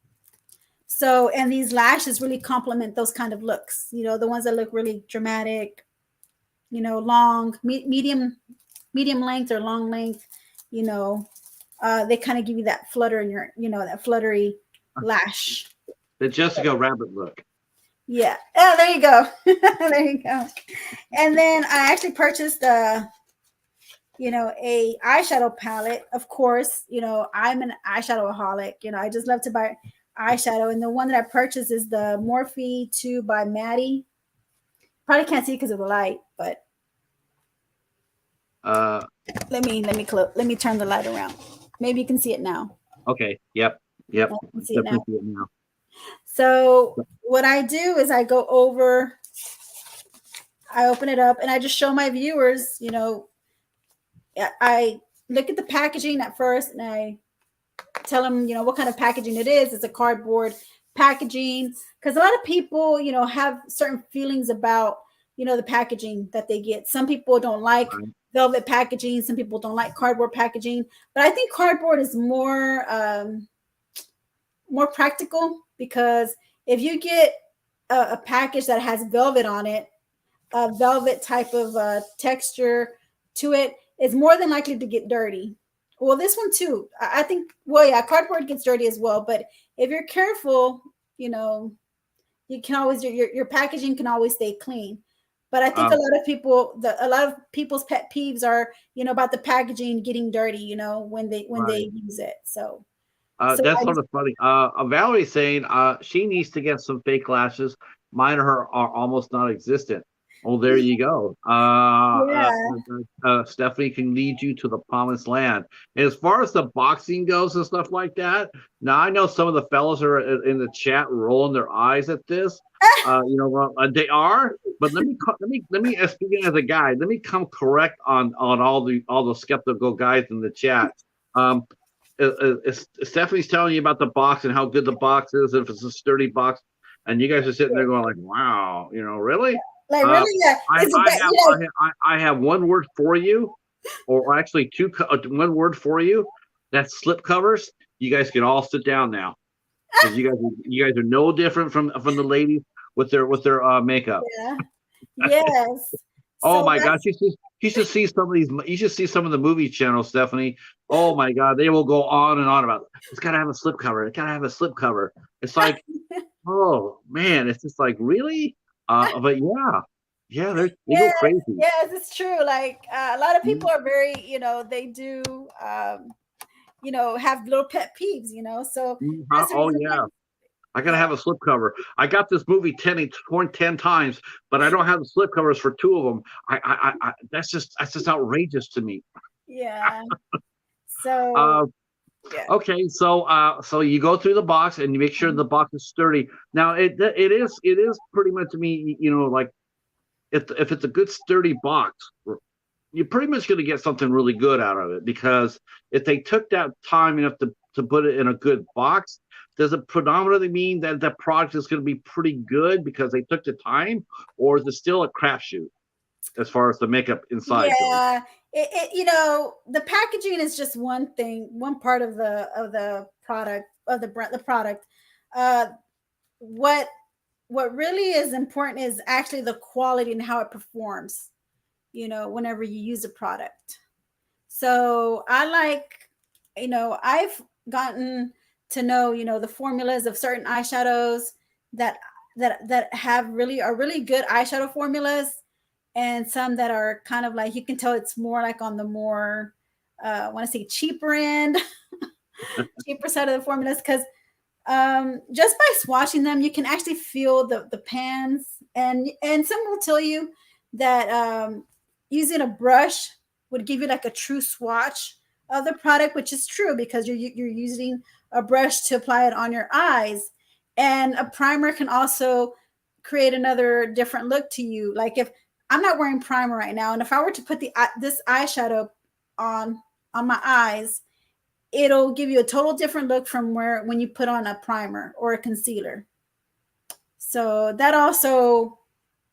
So, and these lashes really complement those kind of looks, the ones that look really dramatic, long, medium length or long length, you know, they kind of give you that flutter in your, that fluttery lash.
The Jessica Rabbit look.
Yeah. Oh, there you go. There you go. And then I actually purchased a eyeshadow palette. Of course, I'm an eyeshadow aholic. I just love to buy eyeshadow. And the one that I purchased is the Morphe 2 by Maddie. Probably can't see because of the light, but
Uh,
let me turn the light around. Maybe you can see it now.
okay. Yep.
I can see it now.
Definitely see it now.
So what I do is I go over, I open it up, and I just show my viewers, I look at the packaging at first, and I tell them, what kind of packaging it is. It's a cardboard packaging, because a lot of people, have certain feelings about, the packaging that they get. Some people don't like velvet packaging. Some people don't like cardboard packaging, but I think cardboard is more practical, because if you get a package that has velvet on it, a velvet type of texture to it, is more than likely to get dirty. Well, this one too. I think, well, yeah, cardboard gets dirty as well. But if you're careful, you can always, your packaging can always stay clean. But I think a lot of people's pet peeves are, about the packaging getting dirty, when they use it. So
that's sort of funny. Valerie's saying she needs to get some fake lashes. Mine are almost non-existent. Oh, there you go. Stephanie can lead you to the promised land. And as far as the boxing goes and stuff like that, now I know some of the fellas are in the chat rolling their eyes at this. They are. But let me speaking as a guy, let me come correct on all the skeptical guys in the chat. Stephanie's telling you about the box and how good the box is, if it's a sturdy box, and you guys are sitting there going like, "Wow, really?"
Like really, yeah.
I have one word for you, or actually one word for you. That's slip covers. You guys can all sit down now, because you guys are no different from the ladies with their makeup.
Yeah. Yes.
Oh my gosh, you should see some of these. You should see some of the movie channels, Stephanie. Oh my God, they will go on and on about it's got to have a slip cover. It got to have a slip cover. It's like, oh man, it's just like really. But yeah, they go crazy.
Yes, it's true. Like a lot of people are very, they do, have little pet peeves, So
oh yeah, I gotta have a slip cover. I got this movie 10 times, but I don't have the slip covers for 2 of them. I that's just outrageous to me.
Yeah. So.
Okay, so you go through the box and you make sure the box is sturdy. Now it is pretty much to me, like if it's a good sturdy box, you're pretty much going to get something really good out of it, because if they took that time enough to put it in a good box, does it predominantly mean that the product is going to be pretty good because they took the time, or is it still a crapshoot as far as the makeup inside
goes? The packaging is just one thing, one part of the product, of the product. What really is important is actually the quality and how it performs, whenever you use a product. So I like, I've gotten to know, the formulas of certain eyeshadows that are really good eyeshadow formulas, and some that are kind of like, you can tell it's more like on the more, I want to say cheaper end, cheaper side of the formulas, because just by swatching them, you can actually feel the pans, and some will tell you that using a brush would give you like a true swatch of the product, which is true, because you're using a brush to apply it on your eyes, and a primer can also create another different look to you. Like if I'm not wearing primer right now, and if I were to put this eyeshadow on my eyes, it'll give you a total different look from when you put on a primer or a concealer. So that also,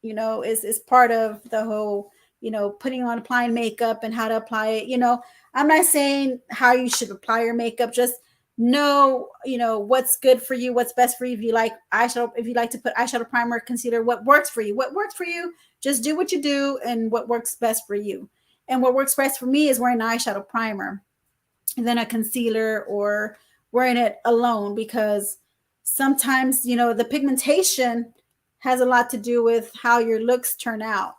is part of the whole, applying makeup and how to apply it. I'm not saying how you should apply your makeup. Just know, what's good for you, what's best for you. If you like eyeshadow, if you like to put eyeshadow, primer, concealer, what works for you, just do what you do and what works best for you. And what works best for me is wearing an eyeshadow primer and then a concealer, or wearing it alone, because sometimes, the pigmentation has a lot to do with how your looks turn out.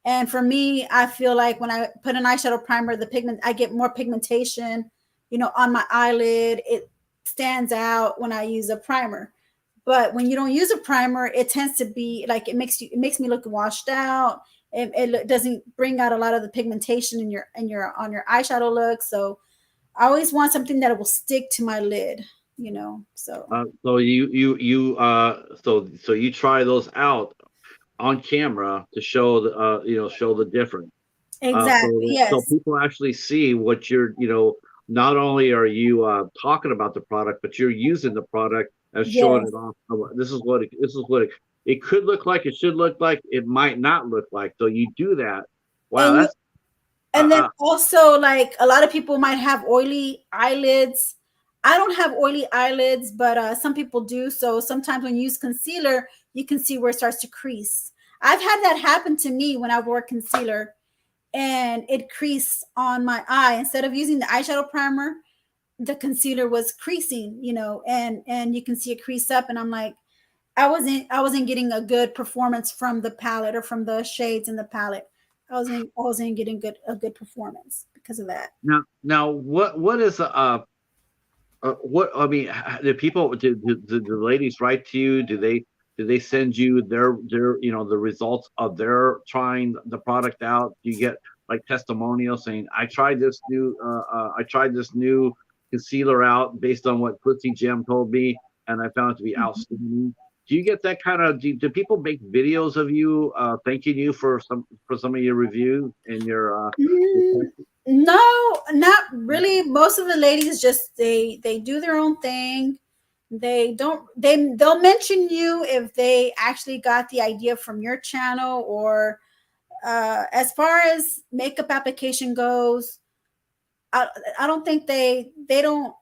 And for me, I feel like when I put an eyeshadow primer, I get more pigmentation, on my eyelid. It stands out when I use a primer. But when you don't use a primer, it tends to be like, it makes me look washed out. It doesn't bring out a lot of the pigmentation on your eyeshadow look. So I always want something that will stick to my lid. you know. So
So so you try those out on camera to show the show the difference.
exactly,
So
yes,
people actually see what you're, not only are you talking about the product, but you're using the product and showing
yes.
it off. This is what it could look like. It should look like. It might not look like. So you do that. Wow,
And
that's
and then
uh,
also, like, a lot of people might have oily eyelids. I don't have oily eyelids, but some people do. So sometimes when you use concealer, you can see where it starts to crease. I've had that happen to me when I wore concealer and it creased on my eye. Instead of using the eyeshadow primer, the concealer was creasing, and you can see it crease up. And I'm like, I wasn't getting a good performance from the palette or from the shades in the palette. I wasn't getting a good performance because of that.
now what is what I mean? Do people do the ladies write to you? Do they send you their the results of their trying the product out? Do you get like testimonials saying I tried this new concealer out based on what Glitzzy Gem told me, and I found it to be
Mhm.
outstanding. Do you get that kind of do people make videos of you thanking you for some of your reviews and your
Mm, no, not really. Most of the ladies just they do their own thing. They'll mention you if they actually got the idea from your channel, or as far as makeup application goes, I, I don't think they don't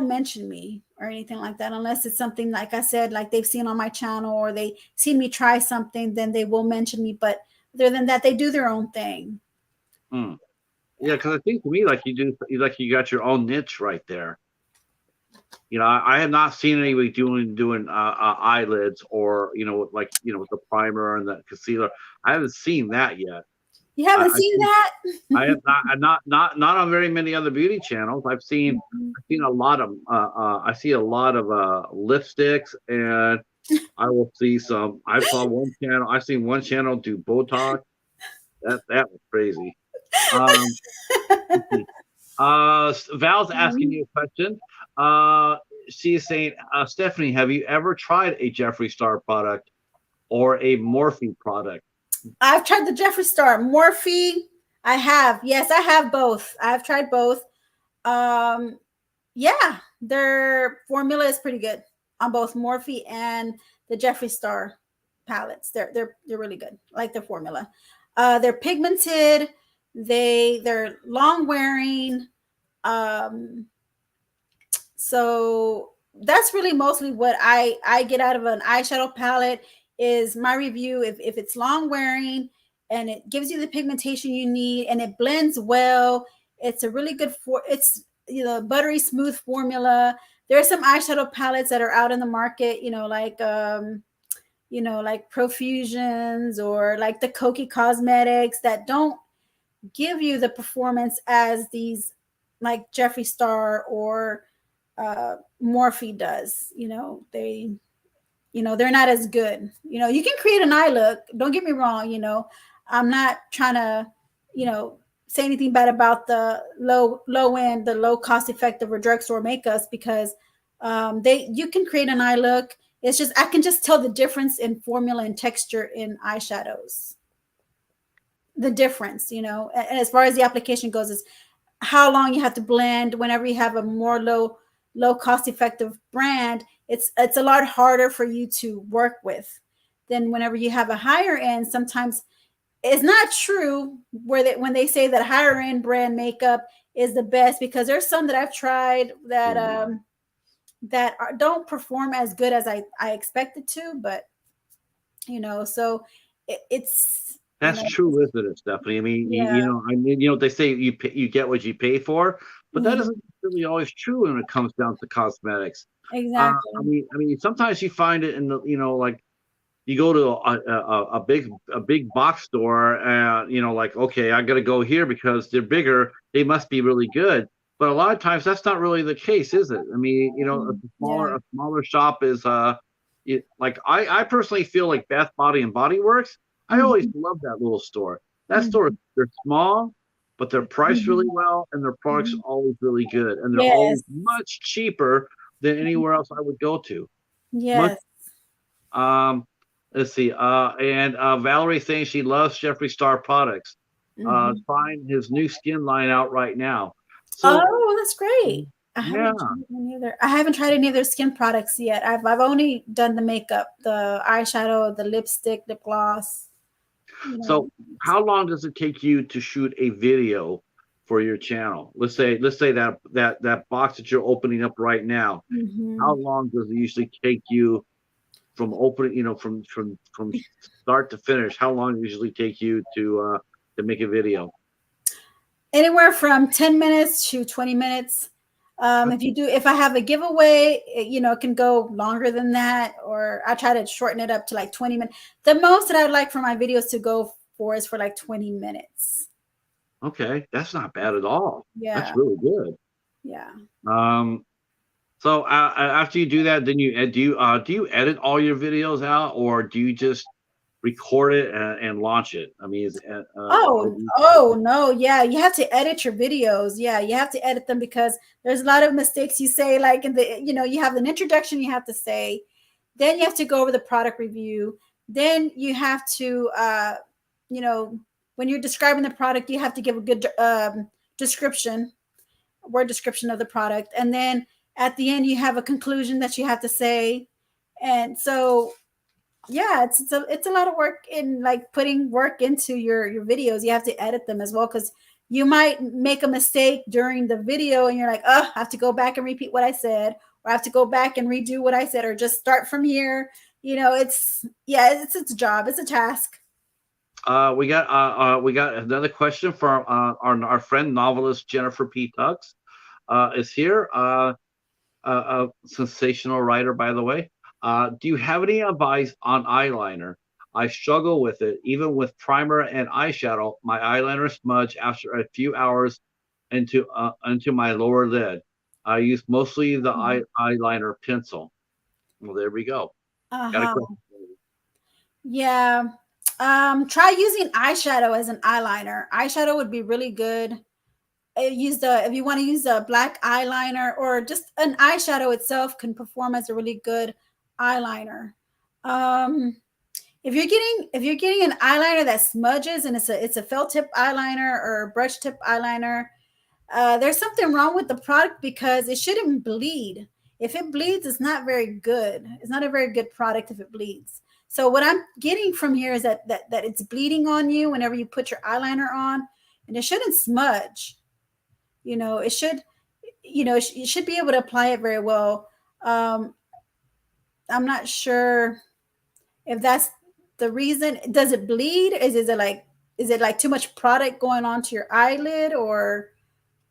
mention me or anything like that, unless it's something, like I said, like they've seen on my channel or they seen me try something, then they will mention me. But other than that, they do their own thing.
Hmm. Yeah, because I think to me, like like you got your own niche right there. I have not seen anybody doing eyelids or like with the primer and the concealer. I haven't seen that yet.
You
I,
haven't
I
seen
think
that?
I have not. I'm not on very many other beauty channels. I've seen a lot of I see a lot of lipsticks, and I will see some. I've seen one channel do Botox. That was crazy. Um, let's see. Val's asking you a question. Uh, she's saying, Stephanie, have you ever tried a Jeffree Star product or a Morphe product?
I've tried the Jeffree Star. Morphe, I have. Yes, I have both. I've tried both. Um, yeah, their formula is pretty good on both Morphe and the Jeffree Star palettes. They're really good. I like their formula. They're pigmented. They're long wearing. Um, so that's really mostly what I get out of an eyeshadow palette, is my review. If it's long wearing and it gives you the pigmentation you need and it blends well, it's a really good it's buttery smooth formula. There are some eyeshadow palettes that are out in the market, like Profusions or like the Koki Cosmetics, that don't give you the performance as these, like Jeffree Star or Morphe does. They're not as good. You can create an eye look. Don't get me wrong. I'm not trying to, say anything bad about the low end, the low cost effective or drugstore makeups, because you can create an eye look. It's just I can just tell the difference in formula and texture in eyeshadows. The difference, and as far as the application goes, is how long you have to blend. Whenever you have a more low cost effective brand, it's a lot harder for you to work with than whenever you have a higher end. Sometimes it's not true when they say that higher end brand makeup is the best, because there's some that I've tried that don't perform as good as I expected to. But so it's
That's true, isn't it, Stephanie? I mean,
yeah.
they say you get what you pay for, but that
Mhm.
isn't really always true when it comes down to cosmetics.
Exactly.
I mean, sometimes you find it in the, like you go to a big box store and like, okay, I got to go here because they're bigger, they must be really good. But a lot of times that's not really the case, is it? I mean,
Yeah.
a smaller shop is like I personally feel like Bath Body and Body Works. I always
Mhm.
love that little store. That store,
Mhm.
they're small, but they're priced really
Mhm.
well, and their products are
Mhm.
always really good, and they're always
Yes.
much cheaper than anywhere else I would go to. Much.
Yes.
Um, let's see. And Valerie saying she loves Jeffree Star products.
Mhm.
Trying his new skin line out right now. So
Oh, that's great. I
yeah.
haven't tried any other. I haven't tried any other skin products yet. I've only done the makeup, the eyeshadow, the lipstick, lip gloss. You know.
So how long does it take you to shoot a video for your channel? Let's say that box that you're opening up right now. How
Mhm.
long does it usually take you from opening, from start to finish? How long does it usually take you to make a video?
Anywhere from 10 minutes to 20 minutes. If I have a giveaway, it can go longer than that, or I try to shorten it up to like 20 minutes. The most that I'd like for my videos to go for is for like 20 minutes.
Okay, that's not bad at all. That's
Yeah.
really good.
Yeah.
Um, so after you do that, then do you edit all your videos out, or do you just record it and launch it? I mean, or
Oh, oh no, yeah, you have to edit your videos. Yeah, you have to edit them because there's a lot of mistakes you say, like you have an introduction you have to say, then you have to go over the product review, then you have to you know, when you're describing the product, you have to give a good description, word description of the product, and then at the end you have a conclusion that you have to say. And so yeah, it's a lot of work in like putting work into your videos. You have to edit them as well because you might make a mistake during the video and you're like, oh, I have to go back and repeat what I said, or I have to go back and redo what I said, or just start from here. It's a job, it's a task.
We got another question from our friend novelist Jennifer P. Tux is here. A sensational writer, by the way. Do you have any advice on eyeliner? I struggle with it. Even with primer and eyeshadow, my eyeliner smudge after a few hours into my lower lid. I use mostly the eyeliner pencil. Well, there we go. Got a
Uh-huh.
question.
Yeah. Try using eyeshadow as an eyeliner. Eyeshadow would be really good. If you want to use a black eyeliner, or just an eyeshadow itself can perform as a really good eyeliner. Um, if you're getting an eyeliner that smudges and it's a felt tip eyeliner or a brush tip eyeliner, there's something wrong with the product because it shouldn't bleed. If it bleeds, it's not very good. It's not a very good product if it bleeds. So what I'm getting from here is that it's bleeding on you whenever you put your eyeliner on, and it shouldn't smudge. It should, you should be able to apply it very well. Um, I'm not sure if that's the reason. Does it bleed? Is it like too much product going onto your eyelid, or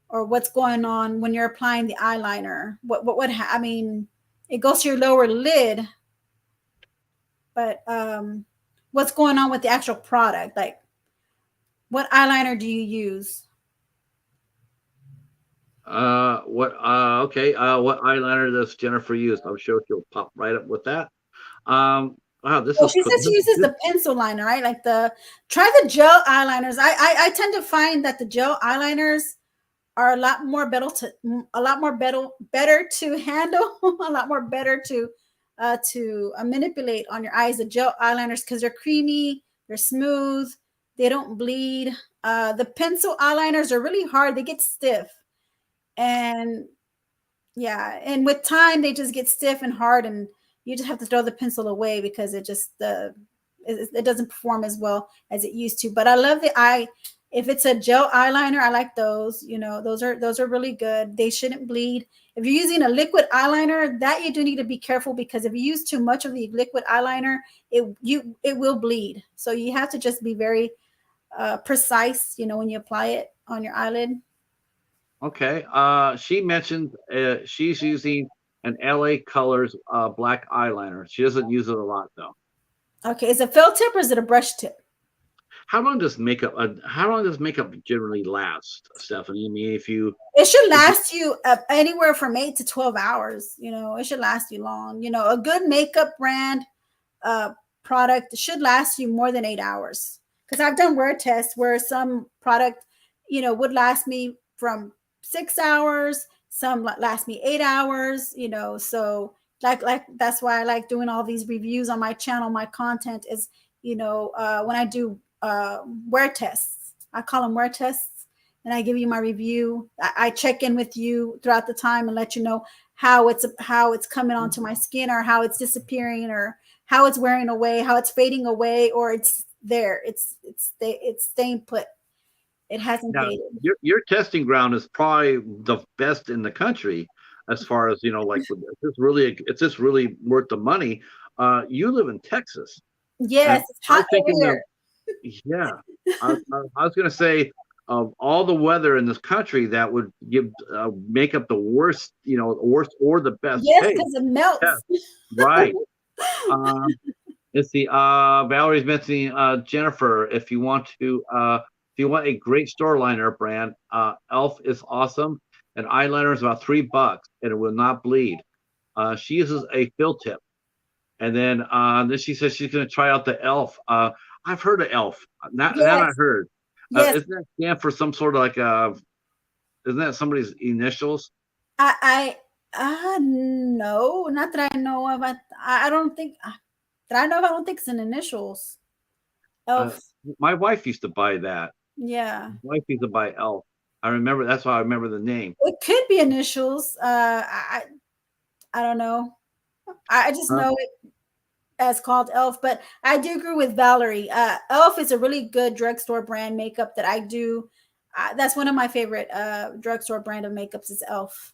what's going on when you're applying the eyeliner? I mean, it goes to your lower lid, but what's going on with the actual product? Like, what eyeliner do you use?
What eyeliner does Jennifer use? I'm sure she'll pop right up with that. Wow, this
Well,
is
she
cool.
says she uses the pencil liner, right? Like try the gel eyeliners. I tend to find that the gel eyeliners are a lot more better to handle, a lot more better to manipulate on your eyes. The gel eyeliners, because they're creamy, they're smooth, they don't bleed. The pencil eyeliners are really hard; they get stiff, and yeah, and with time they just get stiff and hard, and you just have to throw the pencil away because it doesn't perform as well as it used to. But I love the eye. If it's a gel eyeliner, I like those. Those are really good. They shouldn't bleed. If you're using a liquid eyeliner, that you do need to be careful, because if you use too much of the liquid eyeliner, it will bleed. So you have to just be very precise, when you apply it on your eyelid.
Okay. She mentioned she's using an LA Colors black eyeliner. She doesn't use it a lot though.
Okay, is it felt tip or is it a brush tip?
How long does makeup generally last, Stephanie? I mean,
It should
if you
last you anywhere from 8 to 12 hours. It should last you long. A good makeup brand product should last you more than 8 hours. Because I've done wear tests where some product, would last me from 6 hours, Some last me 8 hours, you know. So like that's why I like doing all these reviews on my channel. My content is, you know, when I do wear tests, I call them wear tests, and I give you my review. I check in with you throughout the time and let you know how it's coming onto my skin, or how it's disappearing, or how it's wearing away, how it's fading away, or it's there. It's staying put. It hasn't
Now,
faded.
your testing ground is probably the best in the country, as far as, you know, like, is this really worth the money? You live in Texas, and
Yes, it's
I
hot
was
over
thinking
here.
of, yeah, I was going to say, of all the weather in this country, that would give make up the worst, you know, worst or the best
Yes,
pay.
because it
Yeah,
melts.
right. Um, let's see. Valerie's mentioning Jennifer. If you want a great store liner brand, Elf is awesome. An eyeliner is about $3 and it will not bleed. She uses a fill tip, and then she says she's going to try out the Elf. I've heard of Elf. That I
Yes,
heard.
yes.
Isn't that stand for some sort of like isn't that somebody's initials?
No, not that I know of. I don't think that I know of. I don't think it's in initials.
Uh,
Elf.
my wife used to buy that.
Yeah,
My wife used to buy Elf. I remember. That's why I remember the name.
it could be initials. I don't know. I just
Uh,
know it as called Elf. But I do agree with Valerie. Elf is a really good drugstore brand makeup that I do. That's one of my favorite drugstore brand of makeups is Elf.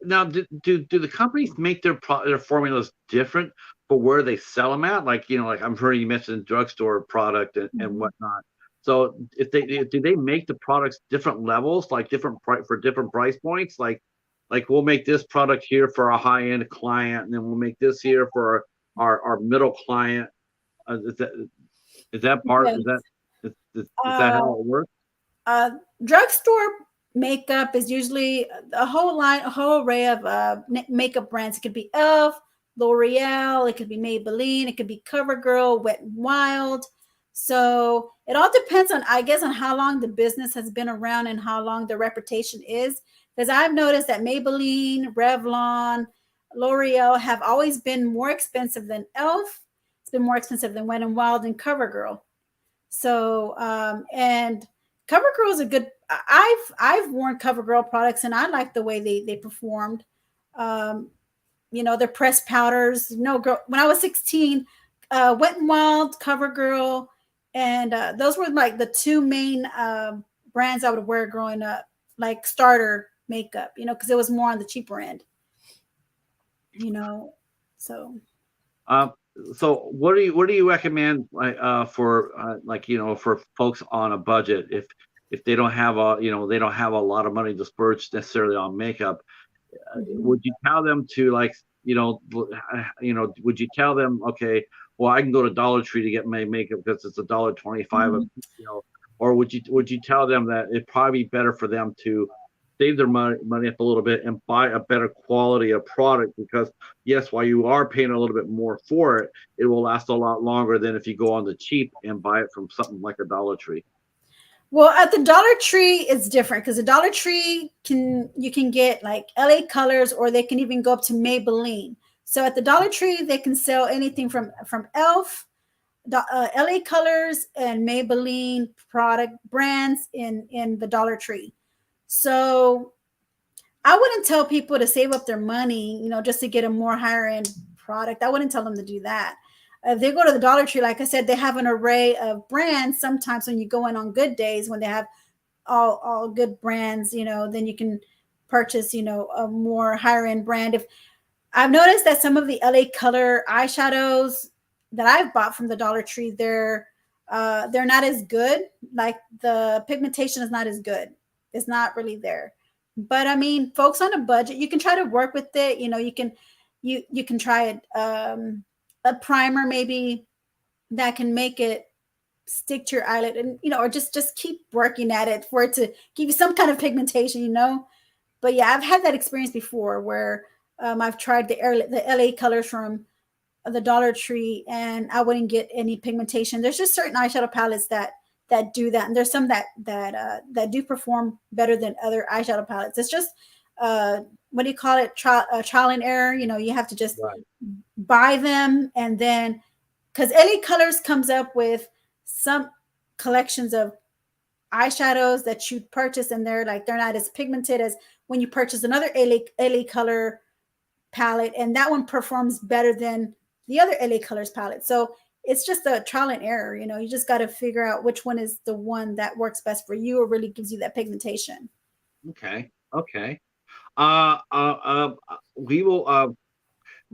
Now, do the companies make their formulas different for where they sell them at? Like, you know, like I'm hearing you mentioned drugstore product and
Mhm.
whatnot. So if do they make the products different levels, like for different price points? Like we'll make this product here for a high end client, and then we'll make this here for our middle client. Is that part?
Yes.
Is that
Uh,
how it works?
uh, Drugstore makeup is usually a whole line, a whole array of makeup brands. It could be Elf, L'Oreal, it could be Maybelline, it could be CoverGirl, Wet n Wild. So it all depends on, I guess, on how long the business has been around and how long the reputation is. Because I've noticed that Maybelline, Revlon, L'Oreal have always been more expensive than Elf. It's been more expensive than Wet n Wild and CoverGirl. So and CoverGirl is a good. I've worn CoverGirl products and I like the way they performed. Um, you know, their pressed powders. No, girl. When I was 16, Wet n Wild, CoverGirl, and those were like the two main brands I would wear growing up, like starter makeup. You know, because it was more on the cheaper end. You know, so
Uh, so what do you recommend, like, for like, you know, for folks on a budget, if they don't have they don't have a lot of money to splurge necessarily on makeup?
mhm.
Would you tell them to, like, would you tell them, okay, well, I can go to Dollar Tree to get my makeup because it's $1.25
Mhm.
or would you tell them that it'd probably be better for them to save their money up a little bit and buy a better quality of product, because yes, while you are paying a little bit more for it, it will last a lot longer than if you go on the cheap and buy it from something like a Dollar Tree.
Well, at the Dollar Tree, it's different because the Dollar Tree you can get like LA Colors, or they can even go up to Maybelline. So at the Dollar Tree, they can sell anything from Elf, LA Colors, and Maybelline product brands in the Dollar Tree. So I wouldn't tell people to save up their money, you know, just to get a more higher end product. I wouldn't tell them to do that. If they go to the Dollar Tree, like I said, they have an array of brands. Sometimes when you go in on good days, when they have all good brands, you know, then you can purchase, you know, a more higher end brand. If I've noticed that some of the LA Color eyeshadows that I've bought from the Dollar Tree, they're not as good. Like the pigmentation is not as good. It's not really there. But I mean, folks on a budget, you can try to work with it. You know, you can try it a primer maybe that can make it stick to your eyelid, and you know, or just keep working at it for it to give you some kind of pigmentation, you know. But yeah, I've had that experience before where I've tried the LA colors from the Dollar Tree, and I wouldn't get any pigmentation. There's just certain eyeshadow palettes that do that, and there's some that do perform better than other eyeshadow palettes. It's just what do you call it? Trial and error. You know, you have to just
Right.
buy them, and then because LA Colors comes up with some collections of eyeshadows that you purchase, and they're not as pigmented as when you purchase another LA Color palette, and that one performs better than the other LA Colors palette. So it's just a trial and error. You know, you just got to figure out which one is the one that works best for you or really gives you that pigmentation.
Okay. Okay. We will.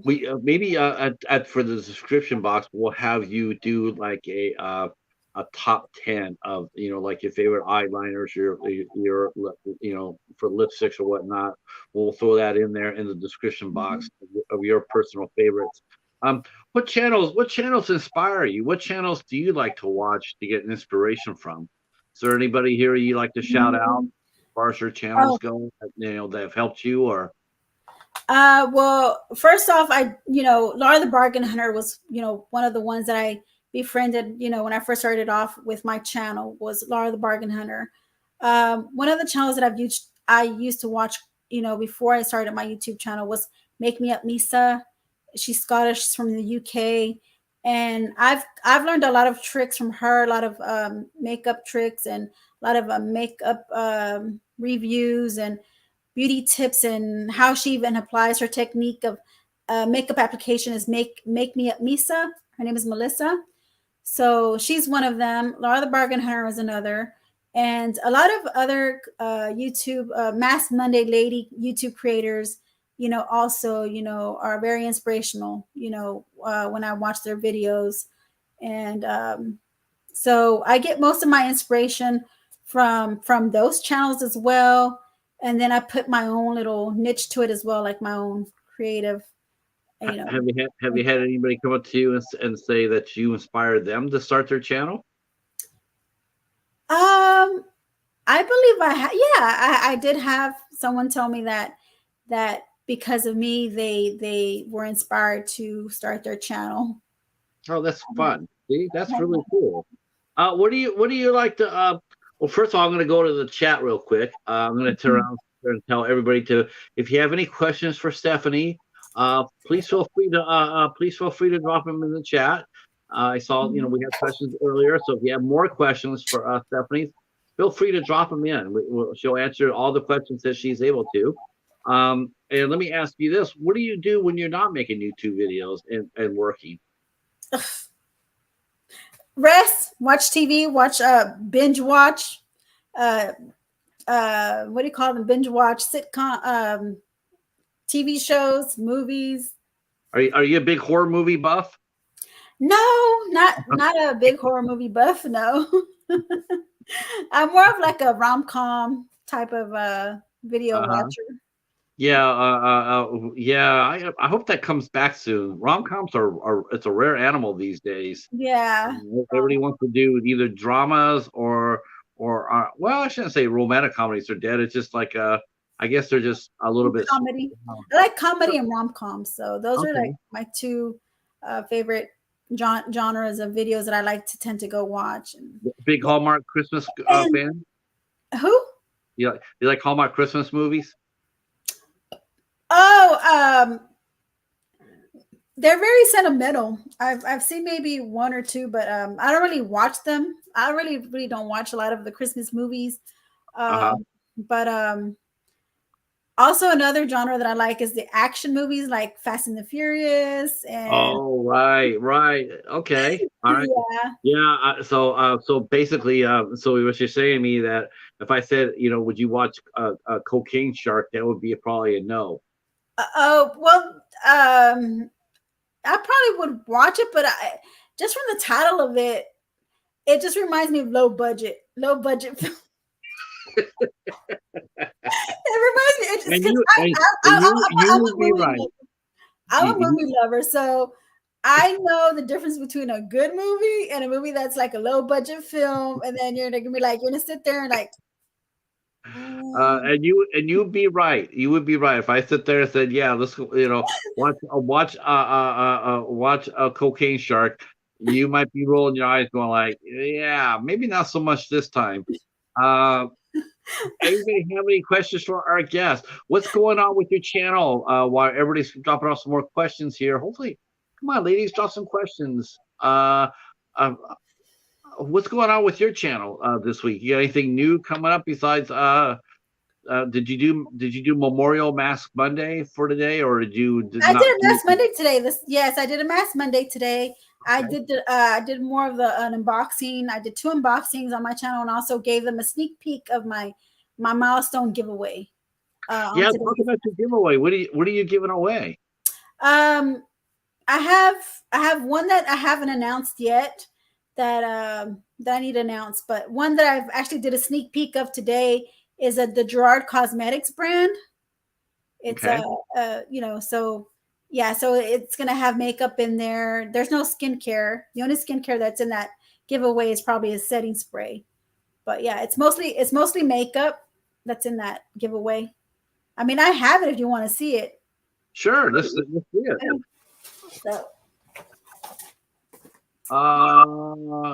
We maybe at for the description box, we'll have you do like a top 10 of, you know, like your favorite eyeliners, your you know, for lipsticks or whatnot. We'll throw that in there in the description box of your personal favorites. Um, what channels inspire you? What channels do you like to watch to get inspiration from? Is there anybody here you like to shout out as far as your channels
Oh,
go, you know, that have helped you? Or
well, first off, Laura the Bargain Hunter was, one of the ones that I befriended, when I first started off with my channel was Laura the Bargain Hunter. One of the channels that I used to watch, before I started my YouTube channel was Make Me Up Misa. She's Scottish, she's from the UK. And I've learned a lot of tricks from her, a lot of makeup tricks and a lot of makeup reviews and beauty tips, and how she even applies her technique of makeup application is Make Me Up Misa. Her name is Melissa. So she's one of them. Laura the Bargain Hunter is another. And a lot of other YouTube, Mass Monday Lady YouTube creators, also, are very inspirational, when I watch their videos. And so I get most of my inspiration from those channels as well. And then I put my own little niche to it as well, like my own creative,
have you had anybody come up to you and say that you inspired them to start their channel?
I believe I did have someone tell me that because of me, they were inspired to start their channel.
Oh, that's fun. See, that's really cool. What do you like to well, first of all, I'm going to go to the chat real quick. I'm going to turn around and tell everybody to, if you have any questions for Stephanie, please feel free to drop them in the chat. I saw, we had questions earlier, so if you have more questions for Stephanie, feel free to drop them in. She'll answer all the questions that she's able to. And let me ask you this: what do you do when you're not making YouTube videos and working?
Rest, watch TV, binge watch, what do you call them? Binge watch sitcom, TV shows, movies.
Are you a big horror movie buff?
No, not a big horror movie buff. No, I'm more of like a rom-com type of video watcher.
Yeah, yeah. I hope that comes back soon. Rom-coms are it's a rare animal these days.
Yeah.
Everybody wants to do either dramas or well, I shouldn't say romantic comedies are dead. It's just like I guess they're just a little bit
comedy. I like comedy and rom-coms, so those are like my two favorite genres of videos that I like to tend to go watch.
Big Hallmark Christmas fan?
Who?
You like Hallmark Christmas movies?
Oh, they're very sentimental. I've seen maybe one or two, but I don't really watch them. I really don't watch a lot of the Christmas movies. But also another genre that I like is the action movies, like Fast and the Furious. And
oh, right. Okay, all right. Yeah. So basically, so what you're saying to me that if I said, would you watch a Cocaine Shark, that would be probably a no.
Well, I probably would watch it, but just from the title of it, it just reminds me of low budget film. It reminds me. I'm a movie lover, so I know the difference between a good movie and a movie that's like a low budget film, and then you're gonna be like, you're gonna sit there and like.
And you would be right. You would be right if I sit there and said, "Yeah, let's watch a Cocaine Shark." You might be rolling your eyes, going like, "Yeah, maybe not so much this time." Anybody have any questions for our guest? What's going on with your channel? While everybody's dropping off some more questions here, hopefully, come on, ladies, drop some questions. Uh, what's going on with your channel this week? You got anything new coming up besides? Did you do Memorial Mask Monday for today, or did
I
not
did a
do?
Mask Monday today. Yes, I did a Mask Monday today.
Okay.
I did more of an unboxing. I did 2 unboxings on my channel, and also gave them a sneak peek of my milestone giveaway.
Yeah, talk about your giveaway. What are you giving away?
Um, I have one that I haven't announced yet that I need to announce, but one that I've actually did a sneak peek of today is the Gerard Cosmetics brand. It's
Okay.
so yeah, so it's gonna have makeup in there. There's no skincare. The only skincare that's in that giveaway is probably a setting spray. But yeah, it's mostly makeup that's in that giveaway. I mean, I have it if you want to see it.
Sure, let's see it.
So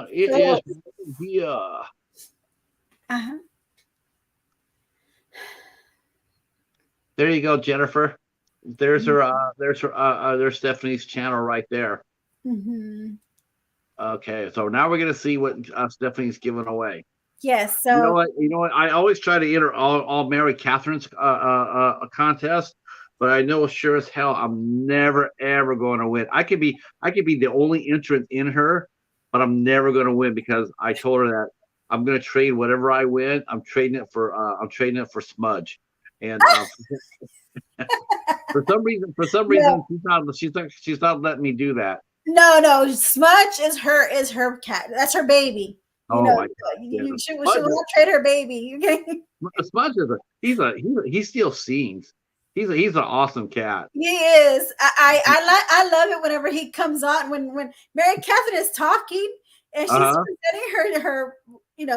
it is via.
uh-huh.
There you go, Jennifer. There's there's Stephanie's channel right there.
Mm-hmm.
Okay, so now we're gonna see what Stephanie's giving away.
Yes. So
You know what? I always try to enter all Mary Catherine's contest, but I know sure as hell I'm never ever going to win. I could be the only entrant in her, but I'm never going to win because I told her that I'm going to trade whatever I win. I'm trading it for smudge, and for some reason she's not letting me do that.
no, Smudge is her cat. That's her baby.
Oh my God!
She will not trade her baby. Okay.
Smudge is he steals scenes. He's an awesome cat.
He is. I love it whenever he comes on when Mary Catherine is talking and she's presenting her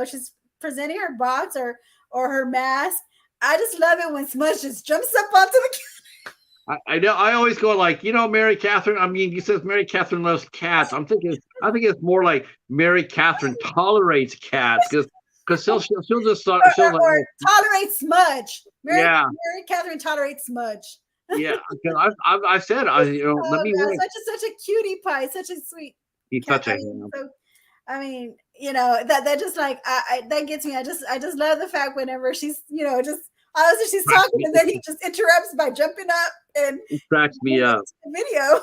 she's presenting her box or her mask. I just love it when Smudge just jumps up onto the
I know. I always go like, Mary Catherine. I mean, he says Mary Catherine loves cats. I think it's more like Mary Catherine tolerates cats because she'll just
tolerate Smudge. Mary Catherine tolerates Smudge.
Yeah, because I said let me win.
Such a cutie pie, such a sweet.
He's such a
so, I mean, that just like that gets me. I just love the fact whenever she's just. Honestly, she's talking, and then he just interrupts by jumping up and
he cracks me up.
The video.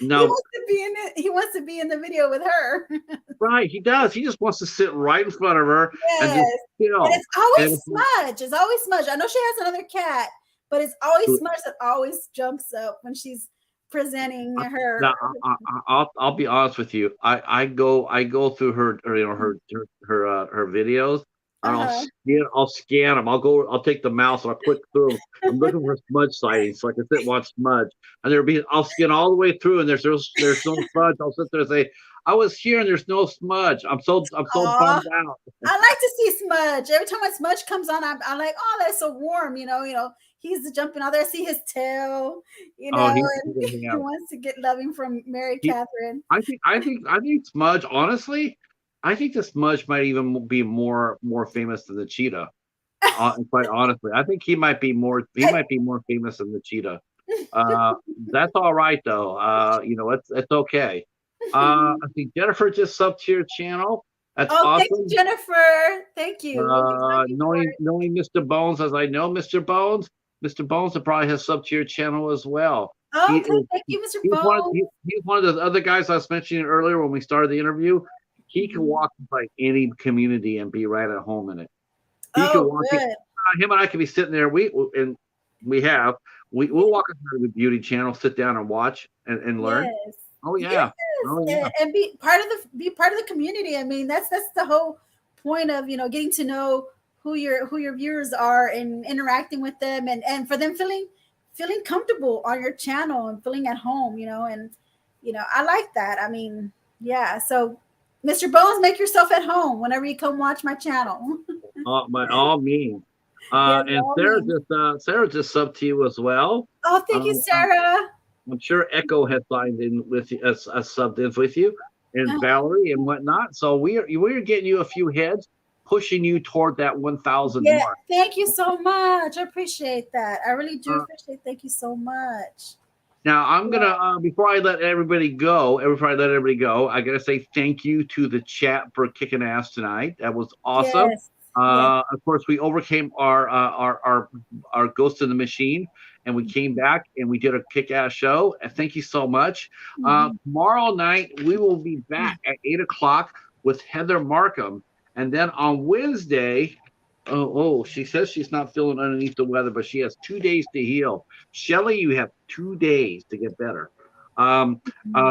No,
he wants to be in it. He wants to be in the video with her.
Right, he does. He just wants to sit right in front of her and just
And it's always Smudge. It's always Smudge. I know she has another cat, but it's always Smudge that always jumps up when she's presenting her.
Now, I'll be honest with you. I go through her her videos. I'll scan them. I'll take the mouse and I'll click through them. I'm looking for Smudge sightings so I can sit and watch Smudge. And I'll scan all the way through and there's no Smudge. I'll sit there and say, I was here and there's no Smudge. I'm so bummed out.
I like to see Smudge. Every time when Smudge comes on, I'm like, oh, that's so warm. He's jumping out there, see his tail, he wants to get loving from Mary Catherine.
I think Smudge, honestly, I think the Smudge might even be more famous than the Cheetah. Quite honestly, I think he might be more famous than the Cheetah. That's all right though. It's okay. I think Jennifer just subbed to your channel. That's awesome.
Thank you, Jennifer. Thank you.
Knowing Mr. Bones as I know Mr. Bones probably has subbed to your channel as well.
Thank you, Mr. Bones.
He's one of those other guys I was mentioning earlier when we started the interview. He can walk like any community and be right at home in it. He can walk him and I can be sitting there. We'll walk into the beauty channel, sit down and watch and learn.
Yes.
Oh yeah.
Yes.
Oh yeah.
And be part of the community. I mean, that's the whole point of getting to know who your viewers are and interacting with them and for them feeling comfortable on your channel and feeling at home, and I like that. I mean, yeah. So Mr. Bones, make yourself at home whenever you come watch my channel.
By all means. And Sarah just subbed to you as well.
Oh, thank you, Sarah.
I'm sure Echo has signed in with you, subbed in with you, and Valerie and whatnot. So we're getting you a few heads. pushing you toward that 1,000
Yeah,
mark.
thank you so much. I appreciate that. I really do appreciate. Thank you so much.
Now I'm gonna before I let everybody go, I gotta say thank you to the chat for kicking ass tonight. That was awesome.
Yes. Yes.
Of course, we overcame our ghost in the machine, and we came back and we did a kick-ass show. And thank you so much. Tomorrow night we will be back at 8 o'clock with Heather Markham, and then on Wednesday. Oh, she says she's not feeling underneath the weather, but she has 2 days to heal. Shelly, you have 2 days to get better.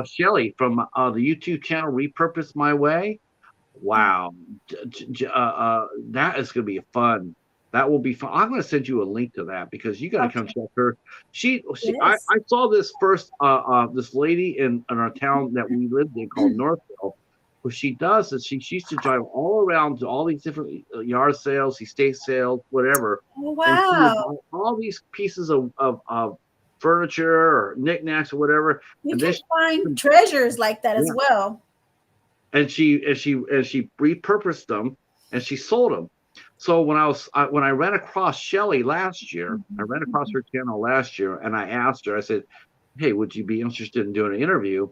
Shelly from the YouTube channel Repurpose My Way. Wow. That is going to be fun. That will be fun. I'm going to send you a link to that because you got to come check her. I saw this first, this lady in our town that we lived in called Northville. What she does is she used to drive all around to all these different yard sales, estate sales, whatever.
Oh, wow.
And all these pieces of furniture or knickknacks or whatever.
You can find treasures like that as well.
And she repurposed them and she sold them. So when I ran across Shelly last year, I ran across her channel last year, and I asked her, I said, "Hey, would you be interested in doing an interview?"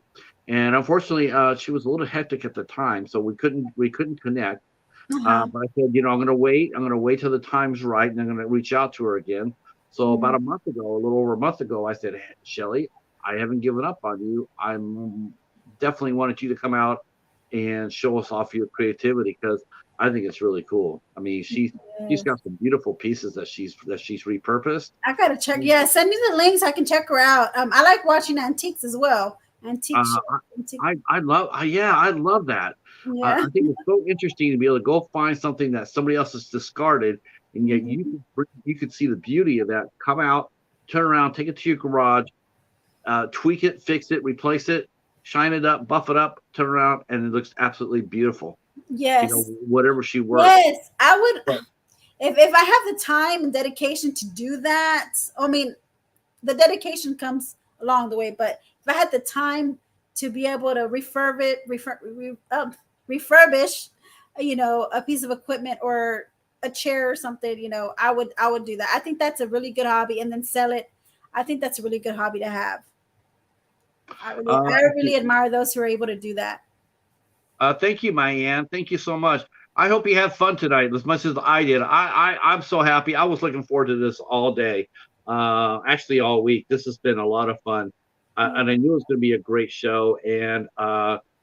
And unfortunately, she was a little hectic at the time, so we couldn't connect. But I said, I'm going to wait. I'm going to wait till the time's right, and I'm going to reach out to her again. So about a little over a month ago, I said, "Hey, Shelly, I haven't given up on you. I'm definitely wanted you to come out and show us off your creativity because I think it's really cool. I mean, she's got some beautiful pieces that she's repurposed.
I gotta check. Yeah, send me the links. I can check her out. I like watching antiques as well. Antiques.
I love that.
Yeah.
I think it's so interesting to be able to go find something that somebody else has discarded, and yet you could see the beauty of that. Come out, turn around, take it to your garage, tweak it, fix it, replace it, shine it up, buff it up, turn around, and it looks absolutely beautiful.
Yes.
Whatever she works.
Yes, I would. If I have the time and dedication to do that, I mean, the dedication comes along the way. But if I had the time to be able to refurbish, a piece of equipment or a chair or something, I would do that. I think that's a really good hobby, and then sell it. I think that's a really good hobby to have. I really admire those who are able to do that.
Thank you, Mayanne. Thank you so much. I hope you had fun tonight as much as I did. I'm so happy. I was looking forward to this all day, actually all week. This has been a lot of fun, and I knew it was going to be a great show. And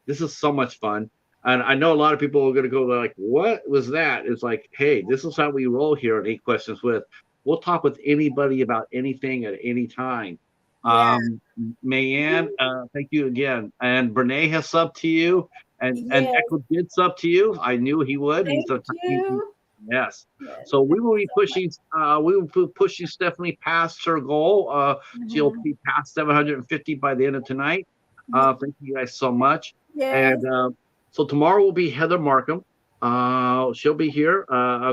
this is so much fun. And I know a lot of people are going to go like, "What was that?" It's like, hey, this is how we roll here at 8 Questions With. We'll talk with anybody about anything at any time. Mayanne, thank you again. And Brene has subbed to you. And Echo did sub to you. I knew he would.
Thank you.
Yes. So we will be pushing. We will be pushing Stephanie past her goal. She'll be past 750 by the end of tonight. Thank you guys so much.
Yes.
And so tomorrow will be Heather Markham. She'll be here.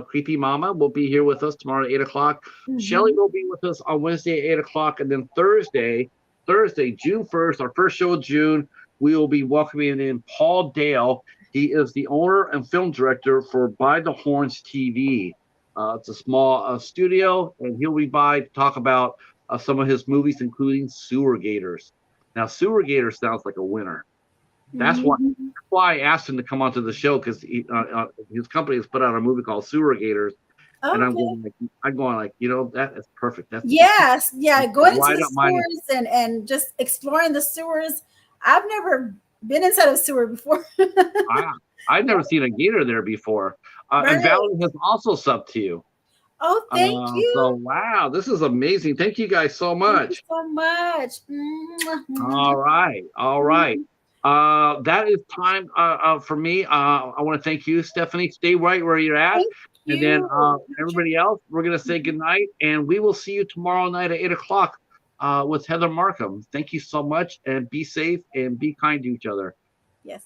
Creepy Mama will be here with us tomorrow at 8 o'clock. Shelly will be with us on Wednesday at 8 o'clock, and then Thursday, June 1st, our first show of June. We will be welcoming in Paul Dale. He is the owner and film director for By the Horns TV. It's a small studio, and he'll be by to talk about some of his movies, including Sewer Gators. Now, Sewer Gators sounds like a winner. That's why I asked him to come onto the show, because his company has put out a movie called Sewer Gators. And I'm going like, that is perfect. That's
going into the sewers and just exploring the sewers. I've never been inside a sewer before.
I've never seen a gator there before. And Valerie has also subbed to you.
Oh, thank you.
So, wow, this is amazing. Thank you guys so much.
Thank you so much.
All right. That is time for me. I want to thank you, Stephanie. Stay right where you're at. And then everybody else, we're going to say goodnight. And we will see you tomorrow night at 8 o'clock. With Heather Markham. Thank you so much, and be safe and be kind to each other.
Yes.